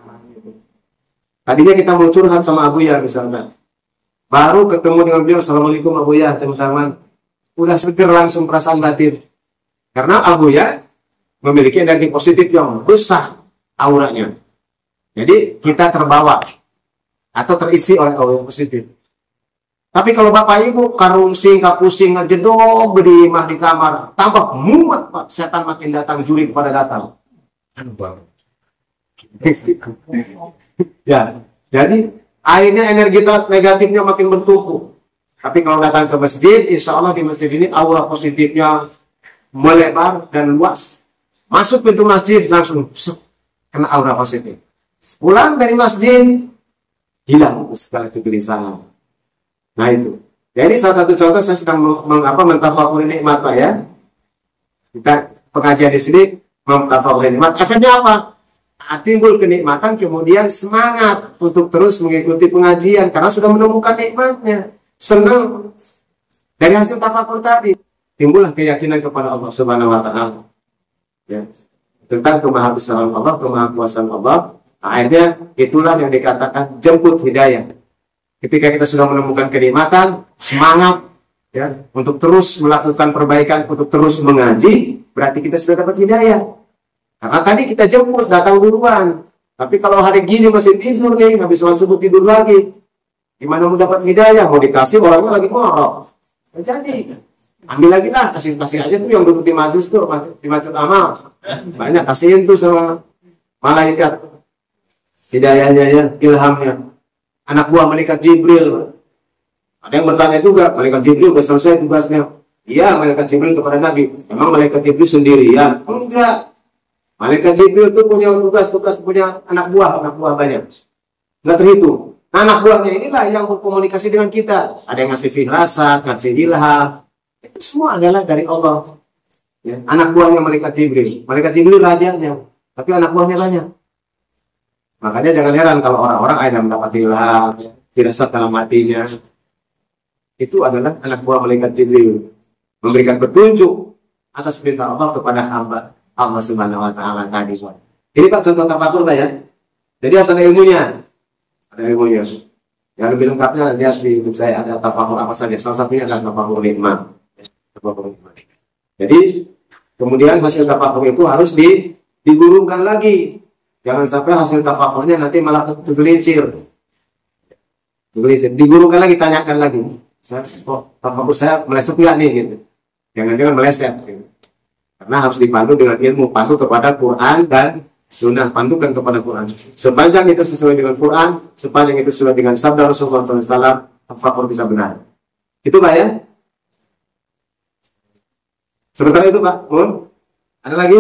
Tadinya kita mau curhat sama abuya misalnya. Baru ketemu dengan beliau, assalamualaikum abuya, teman-teman. Udah seger langsung perasaan batin. Karena al-buya memiliki energi positif yang besar auranya. Jadi kita terbawa atau terisi oleh aura positif. Tapi kalau bapak ibu karungsing, kapusing, jedog di kamar, tambah mumet Pak, setan makin datang, juri pada datang. Ya, jadi akhirnya energi negatifnya makin bertumpuk. Tapi kalau datang ke masjid, insya Allah di masjid ini aura positifnya melebar dan luas. Masuk pintu masjid langsung kena aura positif. Pulang dari masjid hilang segala kegelisahan. Nah itu. Jadi salah satu contoh saya sedang mentafakuri nikmat Pak ya. Kita pengajian di sini mentafakuri nikmat. Efeknya apa? Timbul kenikmatan, kemudian semangat untuk terus mengikuti pengajian karena sudah menemukan nikmatnya. Senang dari hasil tafakur tadi. Timbullah keyakinan kepada Allah Subhanahu wa taala. Ya. Tentang kemahabesaran Allah, kemahakuasaan Allah. Akhirnya itulah yang dikatakan jemput hidayah. Ketika kita sudah menemukan kenikmatan, semangat ya untuk terus melakukan perbaikan, untuk terus mengaji, berarti kita sudah dapat hidayah. Karena tadi kita jemput, datang duluan. Tapi kalau hari gini masih tidur nih, habis sholat subuh tidur lagi, gimana mau dapat hidayah? Mau dikasih orangnya lagi morok. Jadi ambil lagi lah, kasih aja tuh yang duduk di majlis tuh, di masjid amal. Banyak kasihin tuh sama malaikat. Hidayahnya ya, ilhamnya. Anak buah malaikat Jibril. Ada yang bertanya juga, malaikat Jibril sudah selesai tugasnya. Iya, malaikat Jibril kepada Nabi. Memang malaikat Jibril sendirian? Enggak. Malaikat Jibril itu punya tugas-tugas, punya anak buah banyak. Enggak terhitung. Nah, anak buahnya inilah yang berkomunikasi dengan kita. Ada yang ngasih firasat, ngasih ilham. Itu semua adalah dari Allah. Ya. Anak buahnya malaikat Jibril. Malaikat Jibril rajanya, tapi anak buahnya banyak. Makanya jangan heran kalau orang-orang ada mendapat ilham, firasat dalam hatinya. Itu adalah anak buah malaikat Jibril. Memberikan petunjuk atas perintah Allah kepada hamba Allah Subhanahu wa taala tadi. Ini Pak contoh tafakur Pak ya. Jadi harus ada ilmunya. Ada ilmunya. Yang lebih lengkapnya lihat di YouTube saya ada tafakur apa saja. Salah satunya adalah tafakur nikmat. Jadi kemudian hasil tafakur itu harus digurungkan lagi. Jangan sampai hasil tafakurnya nanti malah kegelincir. Digurungkan lagi, tanyakan lagi. Tafakur saya meleset nggak nih? Gitu. Jangan-jangan meleset. Gitu. Karena harus dipandu dengan ilmu, pandu kepada Quran dan Sunnah, pandukan kepada Quran. Sepanjang itu sesuai dengan Quran, sepanjang itu sesuai dengan sabda Rasulullah SAW, tafakur kita benar. Itu Pak ya? Sementara itu Pak, mohon. Ada lagi?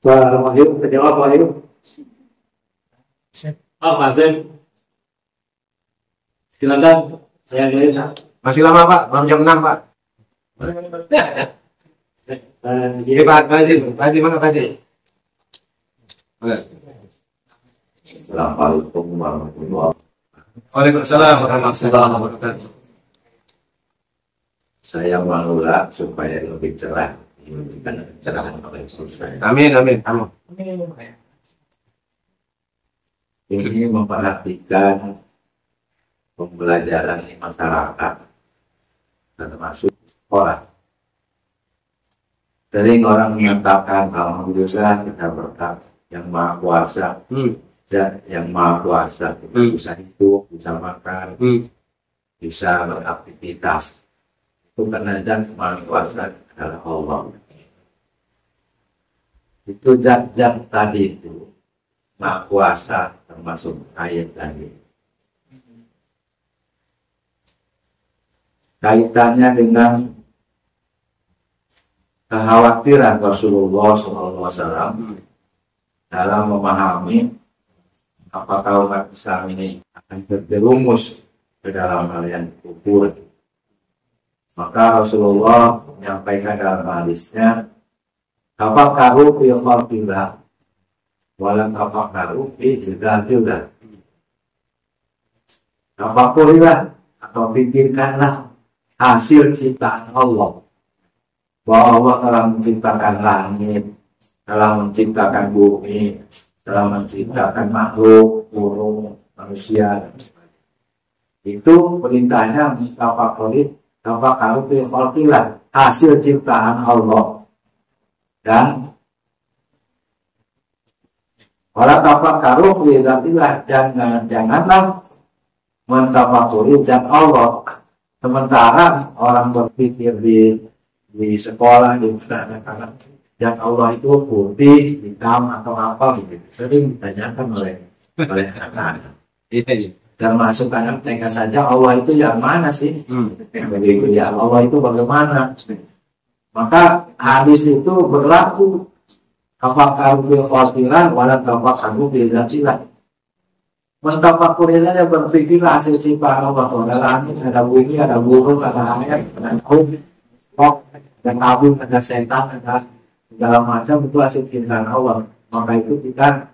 Pak Wahyu, terjawab Pak Wahyu. Pak Zem. Silakan. Saya Indonesia. Masih lama Pak, baru jam 6 Pak. Ini Pak Haji, mana Pak Haji? Assalamualaikum warahmatullahi wabarakatuh. Waalaikumsalam warahmatullahi wabarakatuh. Saya mengulang supaya lebih cerah. Cerah oleh saya. Amin. Ini memperhatikan pembelajaran di masyarakat, termasuk sekolah. Sering orang mengatakan alhamdulillah kita berkat yang maha kuasa, dan yang maha kuasa bisa hidup, bisa makan, bisa beraktivitas. Itu karena zat maha kuasa adalah Allah. Itu zat-zat tadi itu maha kuasa, termasuk ayat tadi. Kaitannya dengan kekhawatiran Rasulullah SAW dalam memahami apakah umat Islam ini akan terjerumus ke dalam hal yang kufur. Maka Rasulullah menyampaikan dalam hadisnya, tafakkaru fi khalqillah walam tafakkaru fi ibadah. Tafakurilah atau pikirkanlah hasil ciptaan Allah, bahwa Allah telah menciptakan langit, telah menciptakan bumi, telah menciptakan makhluk, burung, manusia, dan sebagainya. Itu perintahnya tafakkur fi khalqillah, hasil ciptaan Allah. Dan wala tafakkaru fi dzatillah, janganlah mentafakuri zat Allah. Sementara orang berpikir di sekolah, di anak-anak, zat Allah itu putih, hitam atau apa gitu. Sering ditanyakan oleh anak-anak. Termasuk anak TK saja, Allah itu yang mana sih? Begitu ya, Allah itu bagaimana? Maka hadis itu berlaku. Tafakkur bil khatirah wala tafakkur bil dzatillah. Mentafakuri saja, berpikirlah hasil ciptaan Allah. Ada langit, ada bumi, ada burung, ada air, ada kok, ada kabut, ada setan, ada segala macam, itu hasil ciptaan Allah. Maka itu kita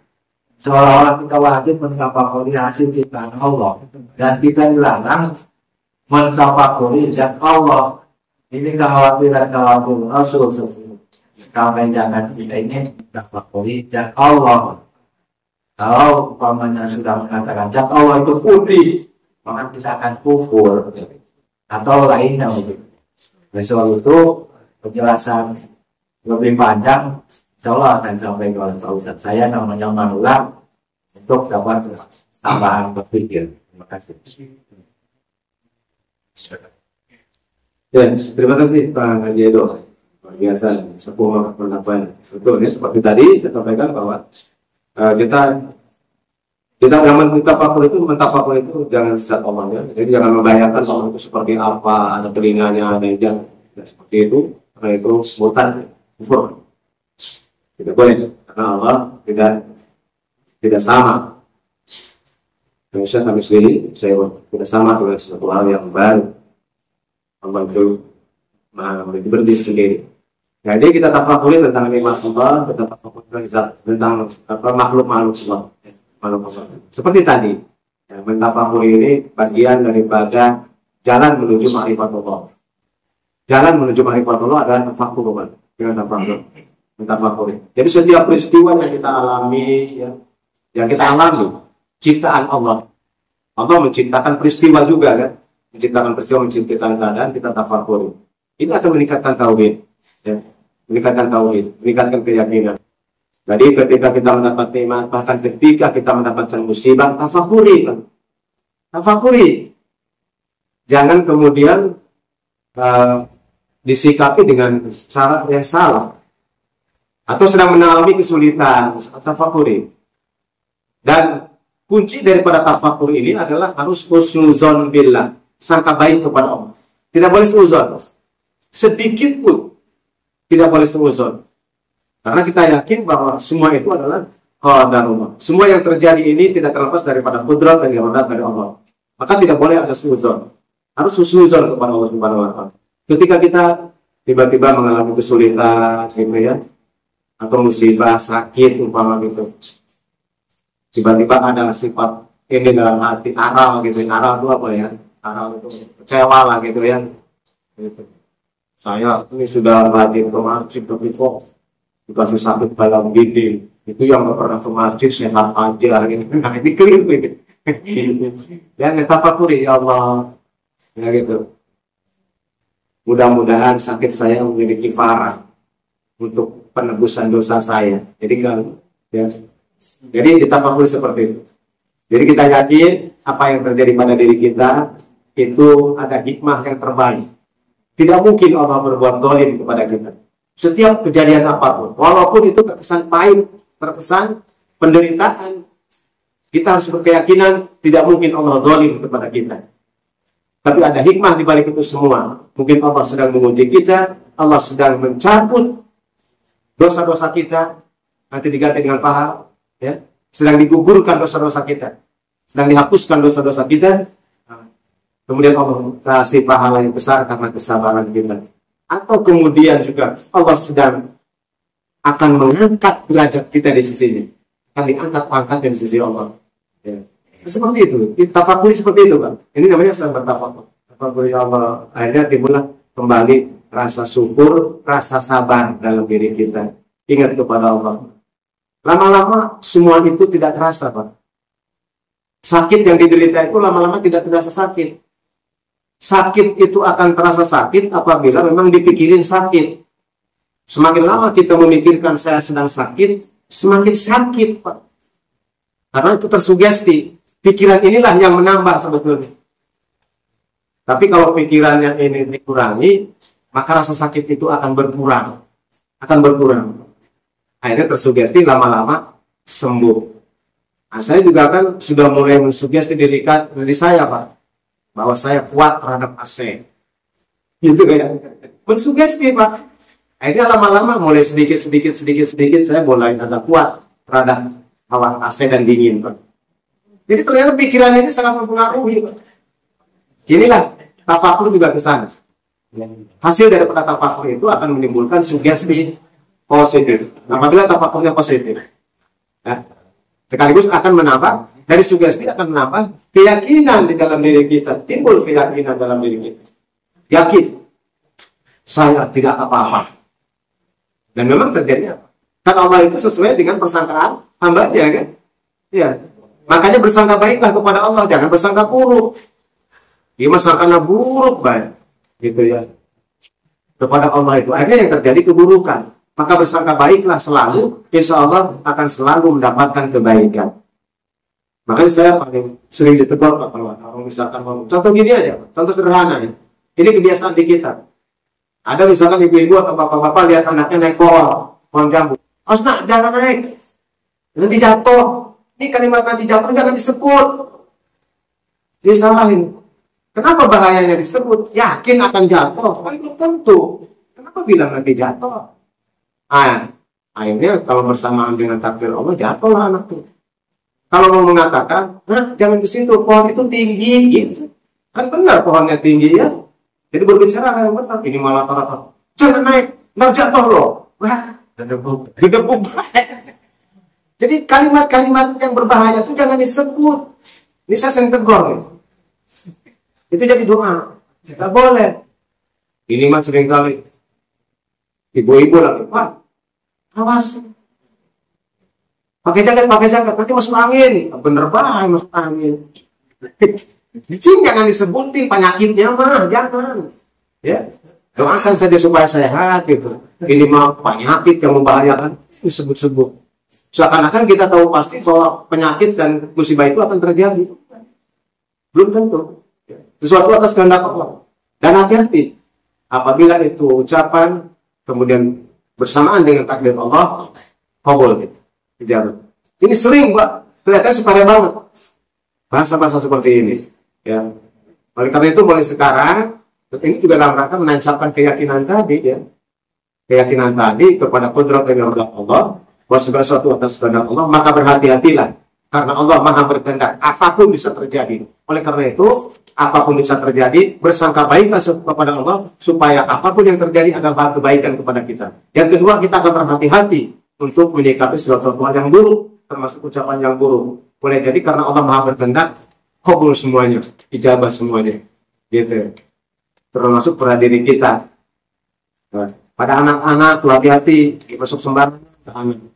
seolah-olah kita wajib mentafakuri hasil ciptaan Allah, dan kita dilarang mentafakuri zat Allah. Ini kekhawatiran Rasul. Sampai jangan kita ini mentafakuri zat Allah. Kalau umpamanya sudah mengatakan zat Allah itu putih, maka kita akan kufur atau lainnya begitu. Oleh sebab itu penjelasan lebih panjang insyaallah akan sampai kepada Pak Ustadz. Saya namanya Manula untuk dapat tambahan berpikir. Terima kasih. Ya, terima kasih Pak Haji Edo. Luar biasa, sebuah pendapat. Betul ya, seperti tadi saya sampaikan bahwa kita jangan mentafakkur itu jangan zat Allah ya. Jadi jangan membayangkan Allah itu seperti apa, ada telinganya, ada hidung, seperti itu. Karena itu mutan, kufur. Tidak boleh, karena Allah tidak sama. Bisa kami sendiri, saya tidak sama dengan sesuatu hal yang baru. Allah itu berdiri sendiri. Jadi kita tafakuri tentang nikmat Allah, kita tafakuri tentang makhluk-makhluk Allah. Seperti tadi, ya, mentafakuri ini bagian daripada jalan menuju ma'rifat Allah. Jalan menuju ma'rifat Allah adalah tafakkur, dengan tafakkur. Mentafakuri. Jadi setiap peristiwa yang kita alami, ya, yang kita alami, ciptaan Allah. Allah menciptakan peristiwa juga, kan? Menciptakan peristiwa, menciptakan keadaan, kita tafakuri. Itu akan meningkatkan tauhid, ya. Meningkatkan tauhid, meningkatkan keyakinan. Jadi ketika kita mendapat nikmat, bahkan ketika kita mendapatkan musibah, tafakuri, kan? Tafakuri. Jangan kemudian disikapi dengan cara yang salah. Atau sedang mengalami kesulitan, tafakuri. Dan kunci daripada tafakur ini adalah harus husnuzon billah, sangka baik kepada Allah. Tidak boleh seuzon, sedikit pun tidak boleh seuzon. Karena kita yakin bahwa semua itu adalah qadarullah. Semua yang terjadi ini tidak terlepas daripada qudrat dan iradat dari Allah. Maka tidak boleh ada seuzon. Harus husnuzon kepada Allah Subhanahu wa taala. Ketika kita tiba-tiba mengalami kesulitan gitu ya, atau musibah, sakit umpama gitu, tiba-tiba ada sifat ini dalam hati, aral gitu. Aral itu apa ya? Aral itu kecewa lah gitu ya. Gitu. Saya ini sudah rajin ke masjid, tapi kok dikasih sakit dalam gini. Itu yang gak pernah ke masjid, sehat aja gitu. Nah ini keliru gitu. Yang tafakuri, ya Allah, ya gitu. Mudah-mudahan sakit saya memiliki kifarah untuk penebusan dosa saya. Jadi kan, ya. Jadi ditafakuri seperti itu. Jadi kita yakin apa yang terjadi pada diri kita itu ada hikmah yang terbaik. Tidak mungkin Allah berbuat zalim kepada kita. Setiap kejadian apapun, walaupun itu terkesan pahit, terkesan penderitaan, kita harus berkeyakinan tidak mungkin Allah zalim kepada kita. Tapi ada hikmah di balik itu semua. Mungkin Allah sedang menguji kita, Allah sedang mencabut dosa-dosa kita, nanti diganti dengan pahala. Ya, sedang digugurkan dosa-dosa kita, sedang dihapuskan dosa-dosa kita, kemudian Allah kasih pahala yang besar karena kesabaran kita. Atau kemudian juga Allah sedang akan mengangkat derajat kita di sisinya, akan diangkat pangkat di sisi Allah. Ya. Seperti itu, tafakuri seperti itu, Bang. Ini namanya sedang bertafakur. Tafakuri Allah, akhirnya timbullah kembali rasa syukur, rasa sabar dalam diri kita. Ingat kepada Allah. Lama-lama semua itu tidak terasa, Pak. Sakit yang diderita itu lama-lama tidak terasa sakit. Sakit itu akan terasa sakit apabila memang dipikirin sakit. Semakin lama kita memikirkan saya sedang sakit, semakin sakit, Pak. Karena itu tersugesti. Pikiran inilah yang menambah sebetulnya. Tapi kalau pikirannya ini dikurangi, maka rasa sakit itu akan berkurang. Akan berkurang. Akhirnya tersugesti, lama-lama sembuh. Nah, saya juga kan sudah mulai mensugesti diri saya, Pak. Bahwa saya kuat terhadap AC. Gitu kayak. Mensugesti, Pak. Akhirnya lama-lama mulai sedikit saya mulai ada kuat terhadap hawa AC dan dingin, Pak. Jadi ternyata pikiran ini sangat mempengaruhi, Pak. Inilah tafakur juga ke sana. Hasil dari tafakur itu akan menimbulkan sugesti positif. Apabila tafakurnya positif, ya, sekaligus akan menambah dari sugesti akan menambah keyakinan di dalam diri kita. Timbul keyakinan dalam diri kita. Yakin saya tidak apa-apa. Dan memang terjadi apa? Kan Allah itu sesuai dengan persangkaan hamba-Nya, kan? Ya. Makanya bersangka baiklah kepada Allah, jangan bersangka buruk. Dia sangkanya buruk baik, gitu ya. Kepada Allah itu akhirnya yang terjadi keburukan. Maka bersangka baiklah selalu, insya Allah akan selalu mendapatkan kebaikan. Makanya saya paling sering ditegur, Pak, kalau misalkan contoh gini aja, Pak. Contoh sederhana ya. Ini kebiasaan di kita. Ada misalkan ibu-ibu atau bapak-bapak lihat anaknya naik pohon jambu. Nak, jangan naik, nanti jatuh. Ini kalimat nanti jatuh jangan disebut, disalahin. Kenapa bahayanya disebut? Yakin akan jatuh? Kan belum tentu. Kenapa bilang nanti jatuh? Akhirnya kalau bersamaan dengan takdir Allah jatuhlah anak itu. Kalau mau mengatakan, nah jangan ke situ, pohon itu tinggi, gitu. Kan benar pohonnya tinggi ya. Jadi berbicara yang benar. Ini malah rata-rata, jangan naik, ntar jatuh loh. Wah, gedebuk. Jadi kalimat-kalimat yang berbahaya itu jangan disebut. Ini saya sering tegur nih. Itu jadi doa. Tidak boleh. Ini mah sering kali ibu-ibu lagi, Pak, awas. Pakai jaket, nanti masuk angin. Bener banget masuk angin. Jangan disebutin penyakitnya mah, jangan. Ya, doakan saja supaya sehat gitu. Ini mah penyakit yang membahayakan disebut-sebut. Seakan-akan kita tahu pasti bahwa penyakit dan musibah itu akan terjadi. Belum tentu. Sesuatu atas kehendak Allah. Dan hati-hati. Apabila itu ucapan, kemudian bersamaan dengan takdir Allah, qabul gitu. Ini sering, Pak. Kelihatan separe banget. Bahasa-bahasa seperti ini. Ya. Oleh karena itu, mulai sekarang, ini juga dalam rangka menancapkan keyakinan tadi, ya. Keyakinan tadi kepada kudrat dan irodah Allah, bahwa segala sesuatu atas kehendak Allah, maka berhati-hatilah. Karena Allah maha berkehendak, apapun bisa terjadi. Oleh karena itu, apapun bisa terjadi, bersangka baiklah kepada Allah, supaya apapun yang terjadi adalah hal kebaikan kepada kita. Yang kedua, kita akan berhati-hati untuk menyikapi sesuatu yang buruk, termasuk ucapan yang buruk. Boleh jadi karena Allah maha berkehendak, qabul semuanya, ijabah semuanya. Gitu. Termasuk pada diri kita. Nah, pada anak-anak, hati-hati, masuk sembarangan.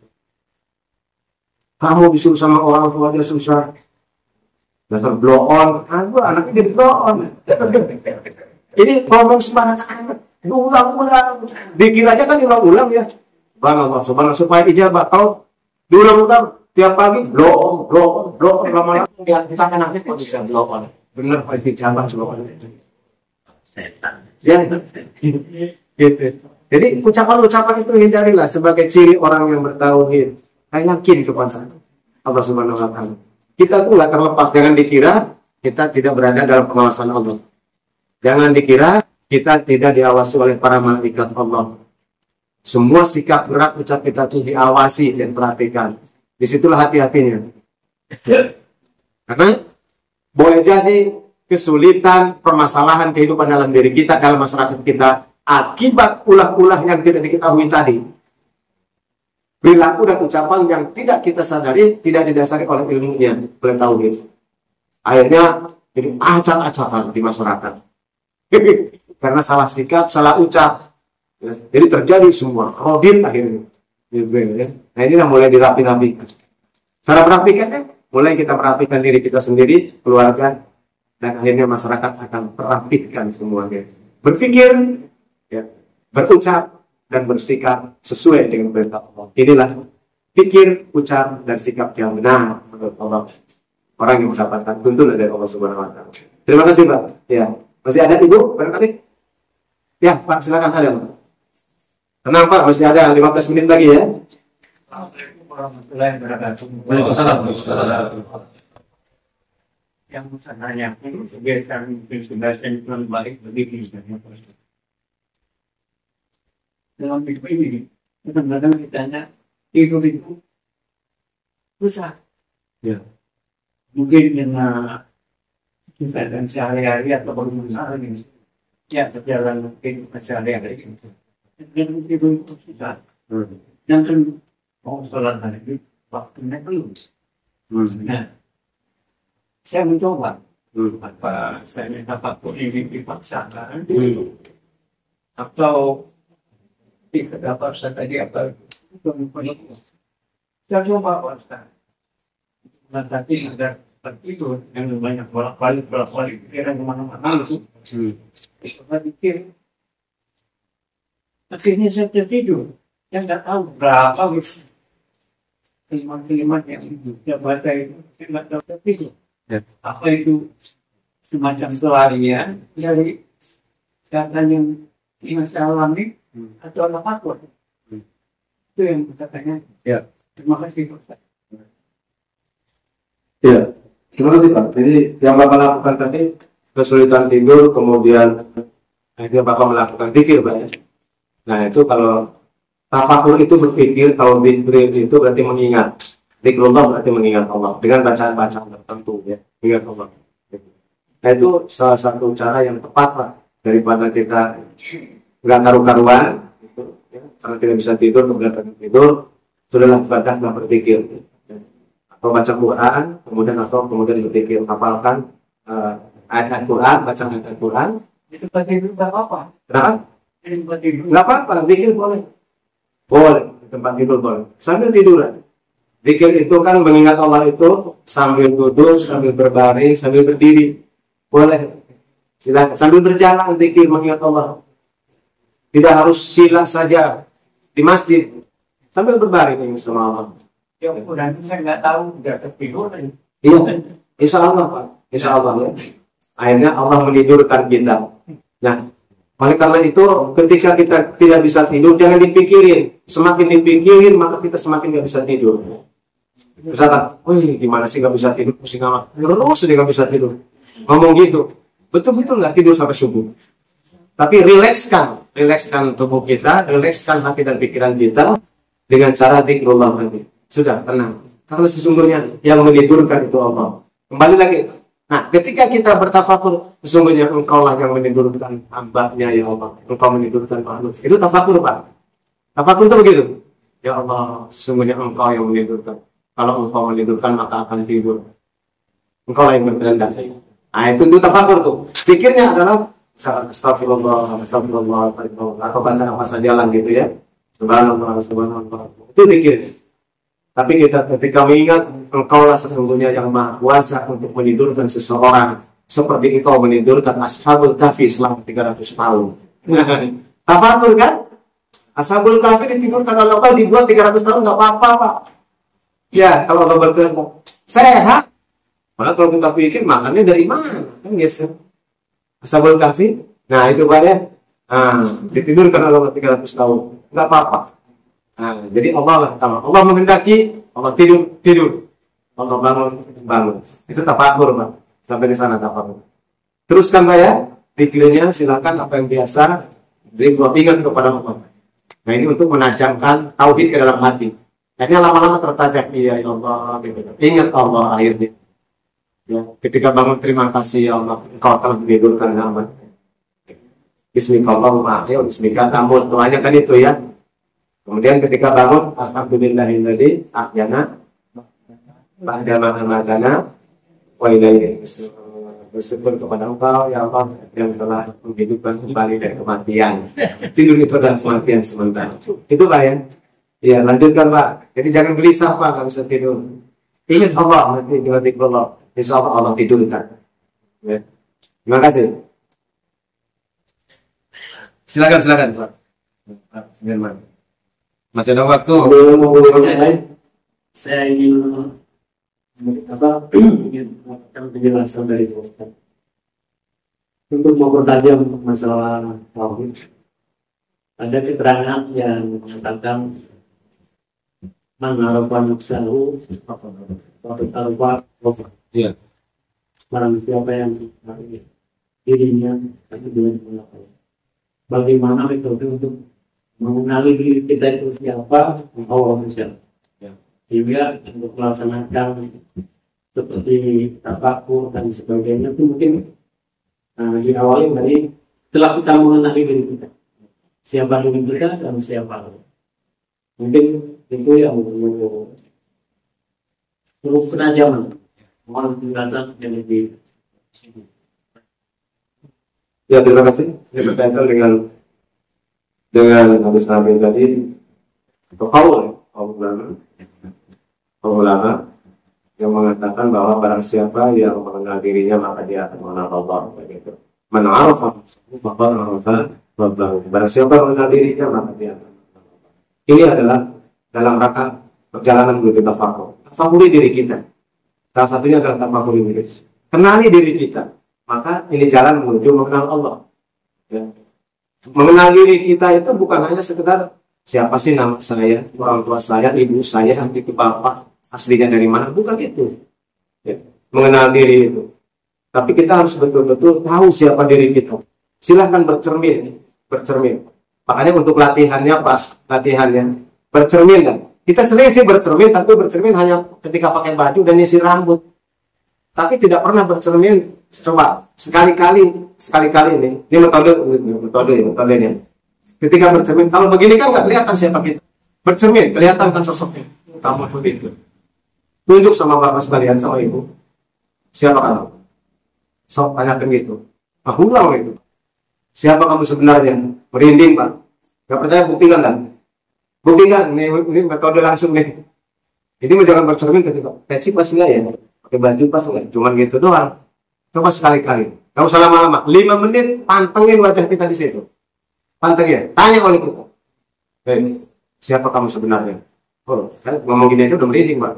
Kamu disuruh sama orang tua aja susah. Dasar blow on. Anaknya jadi blow on. Ini ngomong sembarangan. Diulang-ulang. Dikira aja kan diulang-ulang ya. Subhanallah, supaya ijabah. Kalau diulang-ulang tiap pagi blow on, lama-lama kita anaknya kok bisa blow on. Bener Pak ijabah blow on. Ya, gitu. Jadi ucapan-ucapan itu hindarilah sebagai ciri orang yang bertauhid. Yakin kepada Allah Subhanahu wa Ta'ala. Kita tuh nggak terlepas, jangan dikira kita tidak berada dalam pengawasan Allah. Jangan dikira kita tidak diawasi oleh para malaikat Allah. Semua sikap gerak ucap kita tuh diawasi dan perhatikan. Disitulah hati-hatinya. Karena boleh jadi kesulitan, permasalahan kehidupan dalam diri kita, dalam masyarakat kita, akibat ulah-ulah yang tidak diketahui tadi. Perilaku dan ucapan yang tidak kita sadari, tidak didasari oleh ilmunya, oleh tauhid. Akhirnya jadi acak-acakan di masyarakat. Karena salah sikap, salah ucap. Jadi terjadi semua rodin akhirnya. Nah inilah mulai dirapi-rapikan. Cara merapikannya mulai kita merapikan diri kita sendiri, keluarga, dan akhirnya masyarakat akan terapihkan semuanya. Berpikir, ya, berucap, dan bersikap sesuai dengan perintah Allah. Inilah pikir, ucap, dan sikap yang benar menurut Allah. Orang yang mendapatkan tuntunan dari Allah Subhanahu Wa Taala. Terima kasih Pak. Ya, masih ada Ibu barangkali? Ya Pak, silakan ada Pak. Tenang Pak, masih ada 15 menit lagi ya. Assalamualaikum warahmatullahi wabarakatuh. Waalaikumsalam. Yang saya tanya, kebiasaan penjelasan yang baik begini. Dalam hidup ini, kadang-kadang ditanya, hidup itu susah. Ya. Mungkin karena kita dan sehari-hari atau berusaha ini, ya berjalan mungkin sehari-hari itu. Dan itu susah. Yang kan mau sholat hari waktunya belum. Nah, saya mencoba. Apa saya minta apapun ini dipaksakan, atau tidak dapat tadi apa? Saya coba paksa. Nanti ada tertidur yang banyak bolak-balik pikiran kemana-mana itu. Saya pikir. Akhirnya saya tertidur. Saya nggak tahu berapa kalimat-kalimat yang saya baca itu. Saya nggak tahu tertidur. Ya. Apa itu semacam pelarian dari keadaan yang saya alami atau apapun. Itu yang saya tanya. Ya. Terima kasih Pak. Ya, terima kasih Pak. Jadi yang Bapak lakukan tadi kesulitan tidur, kemudian akhirnya Bapak melakukan zikir Pak ya. Nah itu kalau tafakur itu berpikir, kalau zikir itu berarti mengingat. Zikrullah berarti mengingat Allah dengan bacaan-bacaan tertentu ya, mengingat Allah. Nah itu salah satu cara yang tepat Pak, daripada kita nggak karu-karuan, gitu, ya, karena tidak bisa tidur, kemudian tidur, sudahlah ibadah berpikir. Atau baca Quran, kemudian berpikir, hafalkan ayat Quran, baca ayat Quran. Itu tidur nggak apa-apa. Kenapa? Tempat tidur. Nggak apa-apa, zikir boleh. Boleh, di tempat tidur boleh. Sambil tiduran. Zikir itu kan mengingat Allah itu sambil duduk, sambil berbaring, sambil berdiri. Boleh. Silakan. Sambil berjalan zikir mengingat Allah. Tidak harus sila saja di masjid. Sambil berbaring ingat sama Allah. Ya udah, saya nggak tahu udah tertidur lagi. Iya, insya Allah Pak, insya Allah ya. Akhirnya Allah menidurkan kita. Nah, oleh karena itu ketika kita tidak bisa tidur, jangan dipikirin. Semakin dipikirin, maka kita semakin nggak bisa tidur. Misalkan, wih gimana sih nggak bisa tidur, pusing amat. Terus dia nggak bisa tidur. Ngomong gitu, betul-betul nggak tidur sampai subuh. Tapi rilekskan tubuh kita, rilekskan hati dan pikiran kita dengan cara zikrullah tadi. Sudah tenang, karena sesungguhnya yang menidurkan itu Allah. Kembali lagi. Nah, ketika kita bertafakur, sesungguhnya Engkau lah yang menidurkan hamba-Nya ya Allah. Engkau menidurkan makhluk. Itu tafakur Pak. Tafakur itu begitu. Ya Allah, sesungguhnya Engkau yang menidurkan. Kalau Engkau menidurkan maka akan tidur. Engkau lah yang berkehendak. Nah, itu tafakur tuh. Pikirnya adalah astagfirullah, astagfirullah, atau baca apa saja lah gitu ya. Subhanallah, subhanallah. Itu pikir. Tapi kita ketika mengingat Engkaulah sesungguhnya yang maha kuasa untuk menidurkan seseorang seperti Engkau menidurkan Ashabul Kahfi selama 300 tahun. Tafakur kan? Ashabul Kahfi ditidurkan oleh Allah dibuat 300 tahun nggak apa-apa Pak. Ya kalau Allah berkehendak sehat. Malah kalau kita pikir makannya dari mana? Kan gitu. Ashabul Kahfi. Nah itu Pak ya. Ditidurkan oleh Allah 300 tahun. Nggak apa-apa. Nah, jadi Allah menghendaki, Allah tidur, Allah bangun. Itu tafakur Pak. Sampai di sana tafakur. Teruskan Pak ya, zikirnya silakan apa yang biasa, zikir ingat kepada Allah. Nah ini untuk menajamkan tauhid ke dalam hati. Akhirnya lama-lama tertajam, iya ya Allah, gitu. Ingat Allah akhirnya. Ya, ketika bangun terima kasih ya Allah, Engkau telah menidurkan hamba. Bismillahirrahmanirrahim, ya bismillah kamu doanya kan itu ya. Kemudian ketika bangun, alhamdulillahilladzi ahyana ba'da ma amatana wa ilaihi bersyukur kepada Engkau ya Allah yang telah menghidupkan kembali dari kematian. Tidur itu adalah kematian sementara. Itu Pak ya. Ya lanjutkan Pak. Jadi jangan gelisah Pak, nggak bisa tidur. Ingat Allah, nanti ingat Allah. Insya Allah Allah tidurkan. Ya. Terima kasih. Silakan Pak. Firman. Masih ada waktu. Saya ingin mendapatkan penjelasan dari Ustaz untuk mempertajam masalah tauhid. Ada keterangan yang mengatakan man arafa nafsahu faqad arafa rabbahu. Iya. Barang siapa yang mengenali dirinya tapi belum mengenal. Bagaimana metode untuk mengenali diri kita itu siapa, Allah siapa. Sehingga untuk melaksanakan seperti tafakur dan sebagainya itu mungkin diawali dari setelah kita mengenali diri kita, siapa diri kita dan siapa. Mungkin itu yang perlu penajaman, mohon penjelasan yang lebih. Ya, terima kasih. Ini berkaitan dengan hadis Nabi tadi. Qaul ulama yang mengatakan bahwa barang siapa yang mengenal dirinya maka dia akan mengenal Allah, begitu. Man arafa faqad arafa rabbahu. Barang siapa mengenal dirinya maka dia akan mengenal Allah. Ini adalah dalam rangka perjalanan menuju tafakur. Tafakuri diri kita. Salah satunya adalah tafakuri diri. Kenali diri kita. Maka ini jalan menuju mengenal Allah. Ya. Mengenal diri kita itu bukan hanya sekedar siapa sih nama saya, orang tua saya, ibu saya, itu bapak, aslinya dari mana, bukan itu. Ya. Mengenal diri itu. Tapi kita harus betul-betul tahu siapa diri kita. Silahkan bercermin. Makanya untuk latihannya Pak, bercermin kan. Kita sering sih bercermin, tapi bercermin hanya ketika pakai baju dan nyisir rambut. Tapi tidak pernah bercermin. Coba sekali-kali ini metodenya. Ketika bercermin, kalau begini kan nggak kelihatan siapa kita. Bercermin, kelihatan kan sosoknya. Kamu begitu. Tunjuk sama bapak sekalian, sama ibu. Siapa kamu? Sok tanyakan gitu. Ulang itu. Siapa kamu sebenarnya? Merinding Pak. Gak percaya buktikan kan? Buktikan. Ini metode langsung nih. Ini jangan bercermin ketika peci pas nggak ya? Pakai baju pas nggak? Cuman gitu doang. Coba sekali-kali. Gak usah lama-lama. 5 menit pantengin wajah kita di situ. Pantengin. Tanya oleh kita. Siapa kamu sebenarnya? Oh, saya ngomong gini aja udah merinding Pak.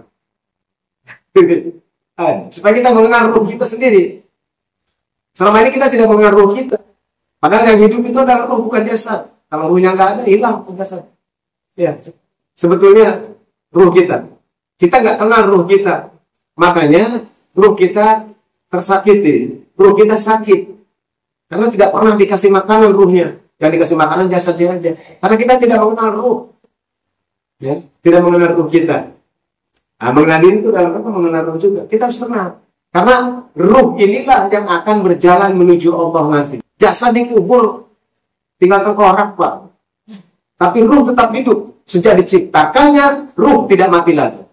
Supaya kita mengenal ruh kita sendiri. Selama ini kita tidak mengenal ruh kita. Padahal yang hidup itu adalah ruh, bukan jasad. Kalau ruhnya nggak ada, hilang jasad. Ya, sebetulnya ruh kita. Kita nggak kenal ruh kita. Makanya ruh kita tersakiti. Ruh kita sakit. Karena tidak pernah dikasih makanan ruhnya. Yang dikasih makanan jasadnya aja. Karena kita tidak mengenal ruh. Ya, tidak mengenal ruh kita. Nah, mengenal diri itu dalam apa? Mengenal ruh juga. Kita harus kenal. Karena ruh inilah yang akan berjalan menuju Allah nanti. Jasad dikubur, tinggal tengkorak Pak. Tapi ruh tetap hidup. Sejak diciptakannya, ruh tidak mati lagi.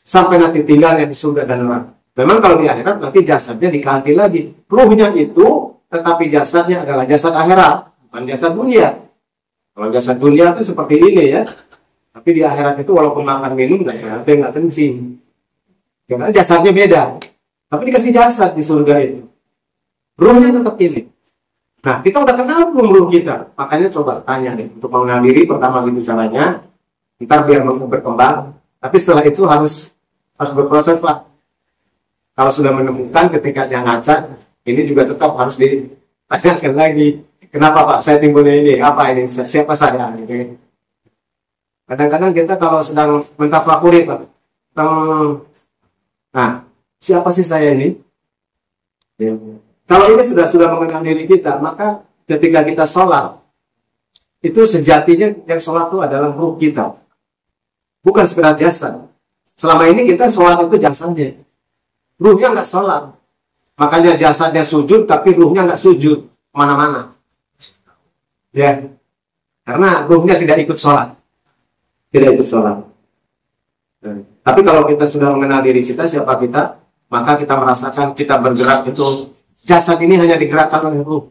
Sampai nanti tinggalnya di surga dan neraka. Memang kalau di akhirat nanti jasadnya diganti lagi. Ruhnya itu, tetapi jasadnya adalah jasad akhirat, bukan jasad dunia. Kalau jasad dunia itu seperti ini ya. Tapi di akhirat itu walaupun makan minum nggak kencing. Karena jasadnya beda. Tapi dikasih jasad di surga itu. Ruhnya tetap ini. Nah, kita udah kenal belum ruh kita? Makanya coba tanya deh. Untuk mengenal diri, pertama itu caranya. Ntar biar berkembang. Tapi setelah itu harus berproses Pak. Kalau sudah menemukan ketika yang ngaca, ini juga tetap harus ditanyakan lagi. Kenapa Pak saya timbulnya ini? Apa ini? Siapa saya? Gitu. Kadang-kadang kita kalau sedang mentafakuri Pak. Nah, siapa sih saya ini? Ya. Kalau ini sudah mengenal diri kita, maka ketika kita sholat, itu sejatinya yang sholat itu adalah ruh kita. Bukan sekedar jasad. Selama ini kita sholat itu jasadnya. Ruhnya nggak sholat. Makanya jasadnya sujud, tapi ruhnya nggak sujud. Mana-mana. Ya. Karena ruhnya tidak ikut sholat. Tidak ikut sholat. Tapi kalau kita sudah mengenal diri kita, siapa kita, maka kita merasakan kita bergerak itu, jasad ini hanya digerakkan oleh ruh.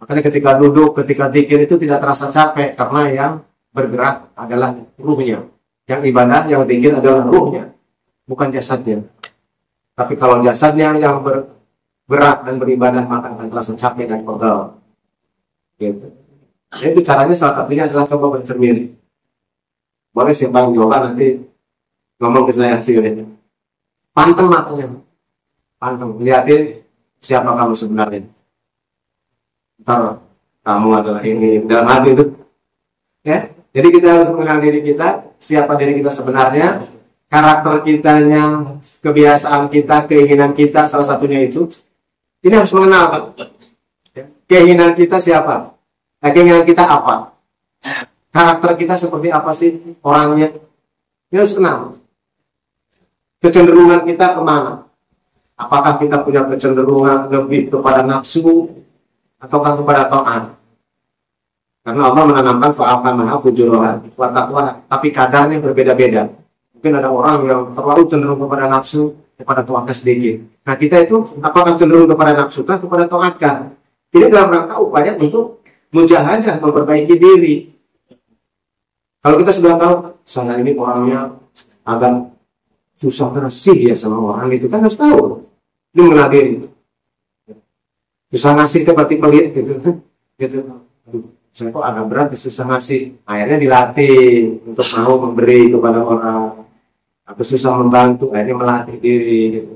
Makanya ketika duduk, ketika zikir itu tidak terasa capek, karena yang bergerak adalah ruhnya. Yang ibadah, yang zikir adalah ruhnya. bukan jasadnya. Tapi kalau jasadnya yang bergerak dan beribadah, maka akan terasa capek dan kotor. Gitu. Nah, itu caranya salah satunya adalah coba bercermin. Boleh siapa yang coba nanti ngomong ke saya hasilnya. Panteng matanya, panteng, lihatin siapa kamu sebenarnya. Ntar kamu adalah ini dalam hati itu, ya. Jadi kita harus mengenal diri kita, siapa diri kita sebenarnya, karakter kitanya, kebiasaan kita, keinginan kita, salah satunya itu. Ini harus mengenal, Pak. Keinginan kita siapa? Keinginan kita apa? Karakter kita seperti apa sih orangnya? Ini harus kenal. Kecenderungan kita kemana? Apakah kita punya kecenderungan lebih kepada nafsu ataukah kepada taat? Karena Allah menanamkan fa'alhamaha fujuraha wa taqwaha, tapi kadarnya berbeda-beda. Mungkin ada orang yang terlalu cenderung kepada nafsu, kepada taat sedikit. Nah, kita itu apakah cenderung kepada nafsu kah, kepada taat kah? Ini dalam rangka upaya untuk mujahadah, memperbaiki diri. Kalau kita sudah tahu, saya ini orangnya agak susah ngasih ya sama orang, itu kan harus tahu. Ini mengenal diri. Susah ngasih itu berarti pelit gitu. Gitu. Aduh, saya kok agak berat susah ngasih. Akhirnya dilatih untuk mau memberi kepada orang. Atau susah membantu, akhirnya melatih diri gitu.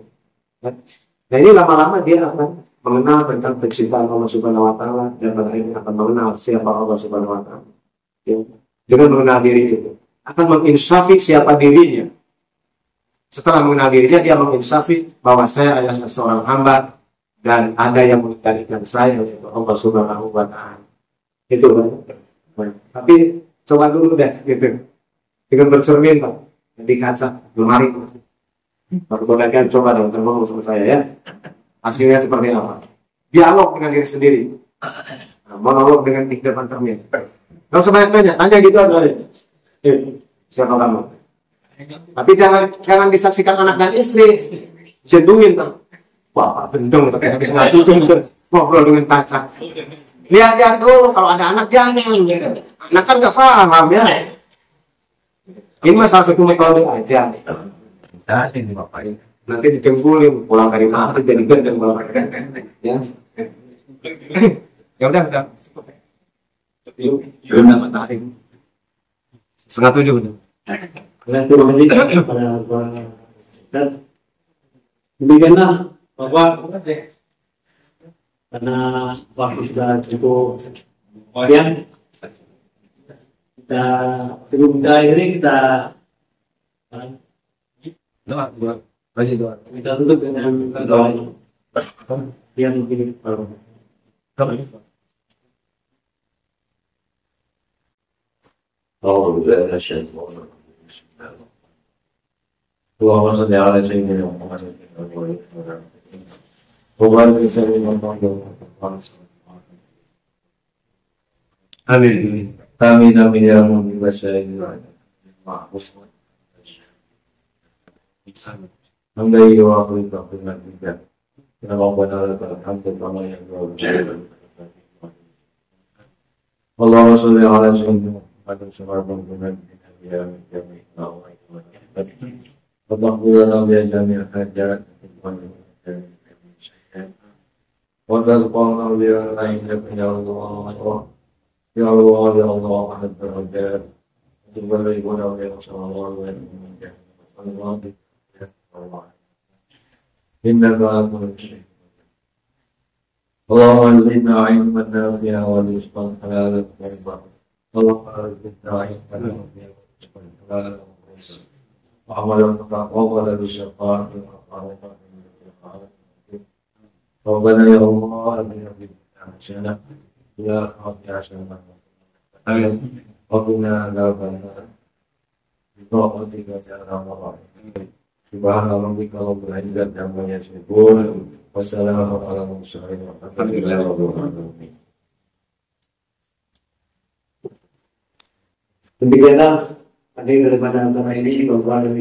Nah, ini lama-lama dia akan mengenal tentang penciptaan Allah Subhanahu wa taala dan pada akhirnya akan mengenal siapa Allah Subhanahu wa taala. Ya. Dengan mengenal diri itu akan menginsafi siapa dirinya. Setelah mengenal dirinya, dia menginsafi bahwa saya adalah seorang hamba dan ada yang mengendalikan saya, yaitu Allah Subhanahu wa taala. Itu kan. Tapi coba dulu deh gitu. Dengan bercermin, Pak, di kaca lemari. Baru kemudian coba dong ngomong sama saya ya. Hasilnya seperti apa? Dialog dengan diri sendiri. Nah, monolog dengan di depan cermin. Gak usah banyak tanya gitu aja. Siapa kamu? Tapi jangan disaksikan anak dan istri. Jendungin tuh. Wah, bendung tapi habis ngadu tuh ngobrol dengan kaca. Lihat dulu, kalau ada anak jangan. Anak kan nggak paham ya. Ini masalah satu metode aja. Ini Bapak ini. Nanti dicengkulin pulang dari masjid jadi gendeng bapak. Ya. Ya udah. Udah matahari. 6:30 udah. Terima kasih kepada Bapak Ustaz. Demikianlah Bapak, karena waktu sudah cukup sekian. Kita sebelum kita akhiri kita kita tutup dengan doa yang begini. اللهم صل على سيدنا محمد وبارك وسلم وبارك. Amin. Amin amin ya Rabbi wasallam. Alhamdulillah wa alhamdulillah. Ya Rabbana lakal hamdu kama yanbaghi. Allahumma shalli ala sayyidina Muhammad sallallahu alaihi wasallam. Allahumma ya jami' hajat wa tarqana ya ya Allah. Ya Allah, ya Allah, Ahad berhajar. Berbagai guna ya Allah, ya Allah, ya Allah. Inna ba'atul syekh. Allahumma zidna ilman nafi'a wa rizqan halalan tayyiban. Allahumma zidna ilman nafi'a wa rizqan halalan tayyiban. Wa amalan mutaqabbalan bi syafa'ati wa rahmatin min Allah. Rabbana ya Allah, ya Rabbana. Ya Allah, amin. Waqina adzabannar. Biqautika ya Rabbana. Subhanallah kalau berhajat yang banyak syukur. Wassalamualaikum warahmatullahi wabarakatuh. Demikianlah hadir daripada acara ini Bapak